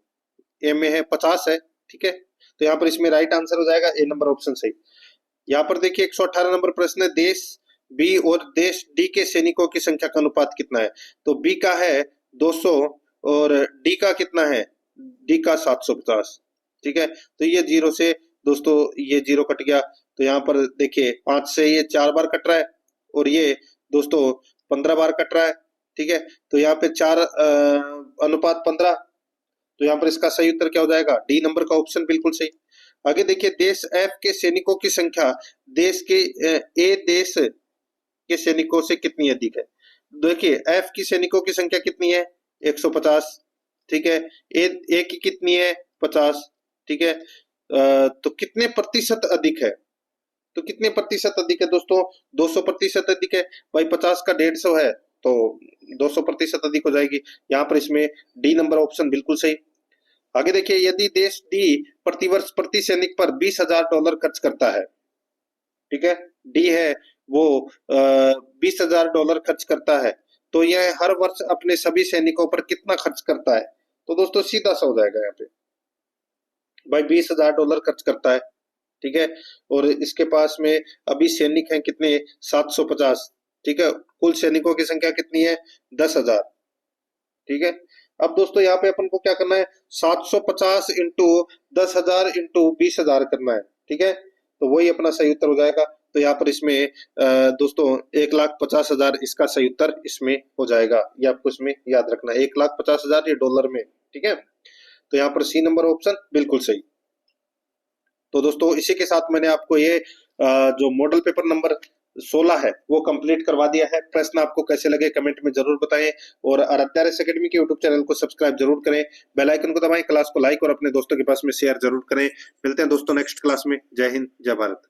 ए में है 50 है। ठीक है, तो यहाँ पर इसमें राइट आंसर हो जाएगा ए नंबर ऑप्शन सही। यहाँ पर देखिए 118 नंबर प्रश्न है, देश बी और देश डी के सैनिकों की संख्या का अनुपात कितना है। तो बी का है 200 और डी का कितना है, डी का 750। ठीक है, तो ये जीरो से दोस्तों ये जीरो कट गया, तो यहाँ पर देखिए 5 से ये 4 बार कट रहा है, और ये दोस्तों 15 बार कट रहा है। ठीक है, तो यहाँ पे 4 अनुपात 15, तो यहाँ पर इसका सही उत्तर क्या हो जाएगा, डी नंबर का ऑप्शन बिल्कुल सही। आगे देखिए, देश एफ के सैनिकों की संख्या देश के ए देश के सैनिकों से कितनी अधिक है। देखिए एफ की सैनिकों की संख्या कितनी है, 150। ठीक है, ए की कितनी है, 50। ठीक है, तो कितने प्रतिशत अधिक है, तो कितने प्रतिशत अधिक है दोस्तों, 200% अधिक है भाई। 50 का 150 है तो 200% अधिक हो जाएगी। यहाँ पर इसमें डी नंबर ऑप्शन बिल्कुल सही। आगे देखिए, यदि देश डी प्रतिवर्ष प्रति सैनिक पर $20,000 खर्च करता है। ठीक है, डी है वो $20,000 खर्च करता है, तो यह हर वर्ष अपने सभी सैनिकों पर कितना खर्च करता है। तो दोस्तों सीधा सा हो जाएगा यहाँ पे, भाई $20,000 खर्च करता है। ठीक है, और इसके पास में अभी सैनिक हैं कितने, 750। ठीक है, कुल सैनिकों की संख्या कितनी है, 10,000। ठीक है, अब दोस्तों यहाँ पे अपन को क्या करना है, 750 इंटू 10,000 इंटू 20,000 करना है। ठीक है, तो वही अपना सही उत्तर हो जाएगा। तो यहाँ पर इसमें दोस्तों 1,50,000 इसका सही उत्तर इसमें हो जाएगा, ये आपको इसमें याद रखना है, 1,50,000 ये डॉलर में। ठीक है, तो यहाँ पर सी नंबर ऑप्शन बिल्कुल सही। तो दोस्तों इसी के साथ मैंने आपको ये जो मॉडल पेपर नंबर 16 है वो कंप्लीट करवा दिया है। प्रश्न आपको कैसे लगे कमेंट में जरूर बताएं, और आराध्या रेस एकेडमी के यूट्यूब चैनल को सब्सक्राइब जरूर करें, बेल आइकन को दबाएं, क्लास को लाइक और अपने दोस्तों के पास में शेयर जरूर करें। मिलते हैं दोस्तों नेक्स्ट क्लास में। जय हिंद, जय भारत।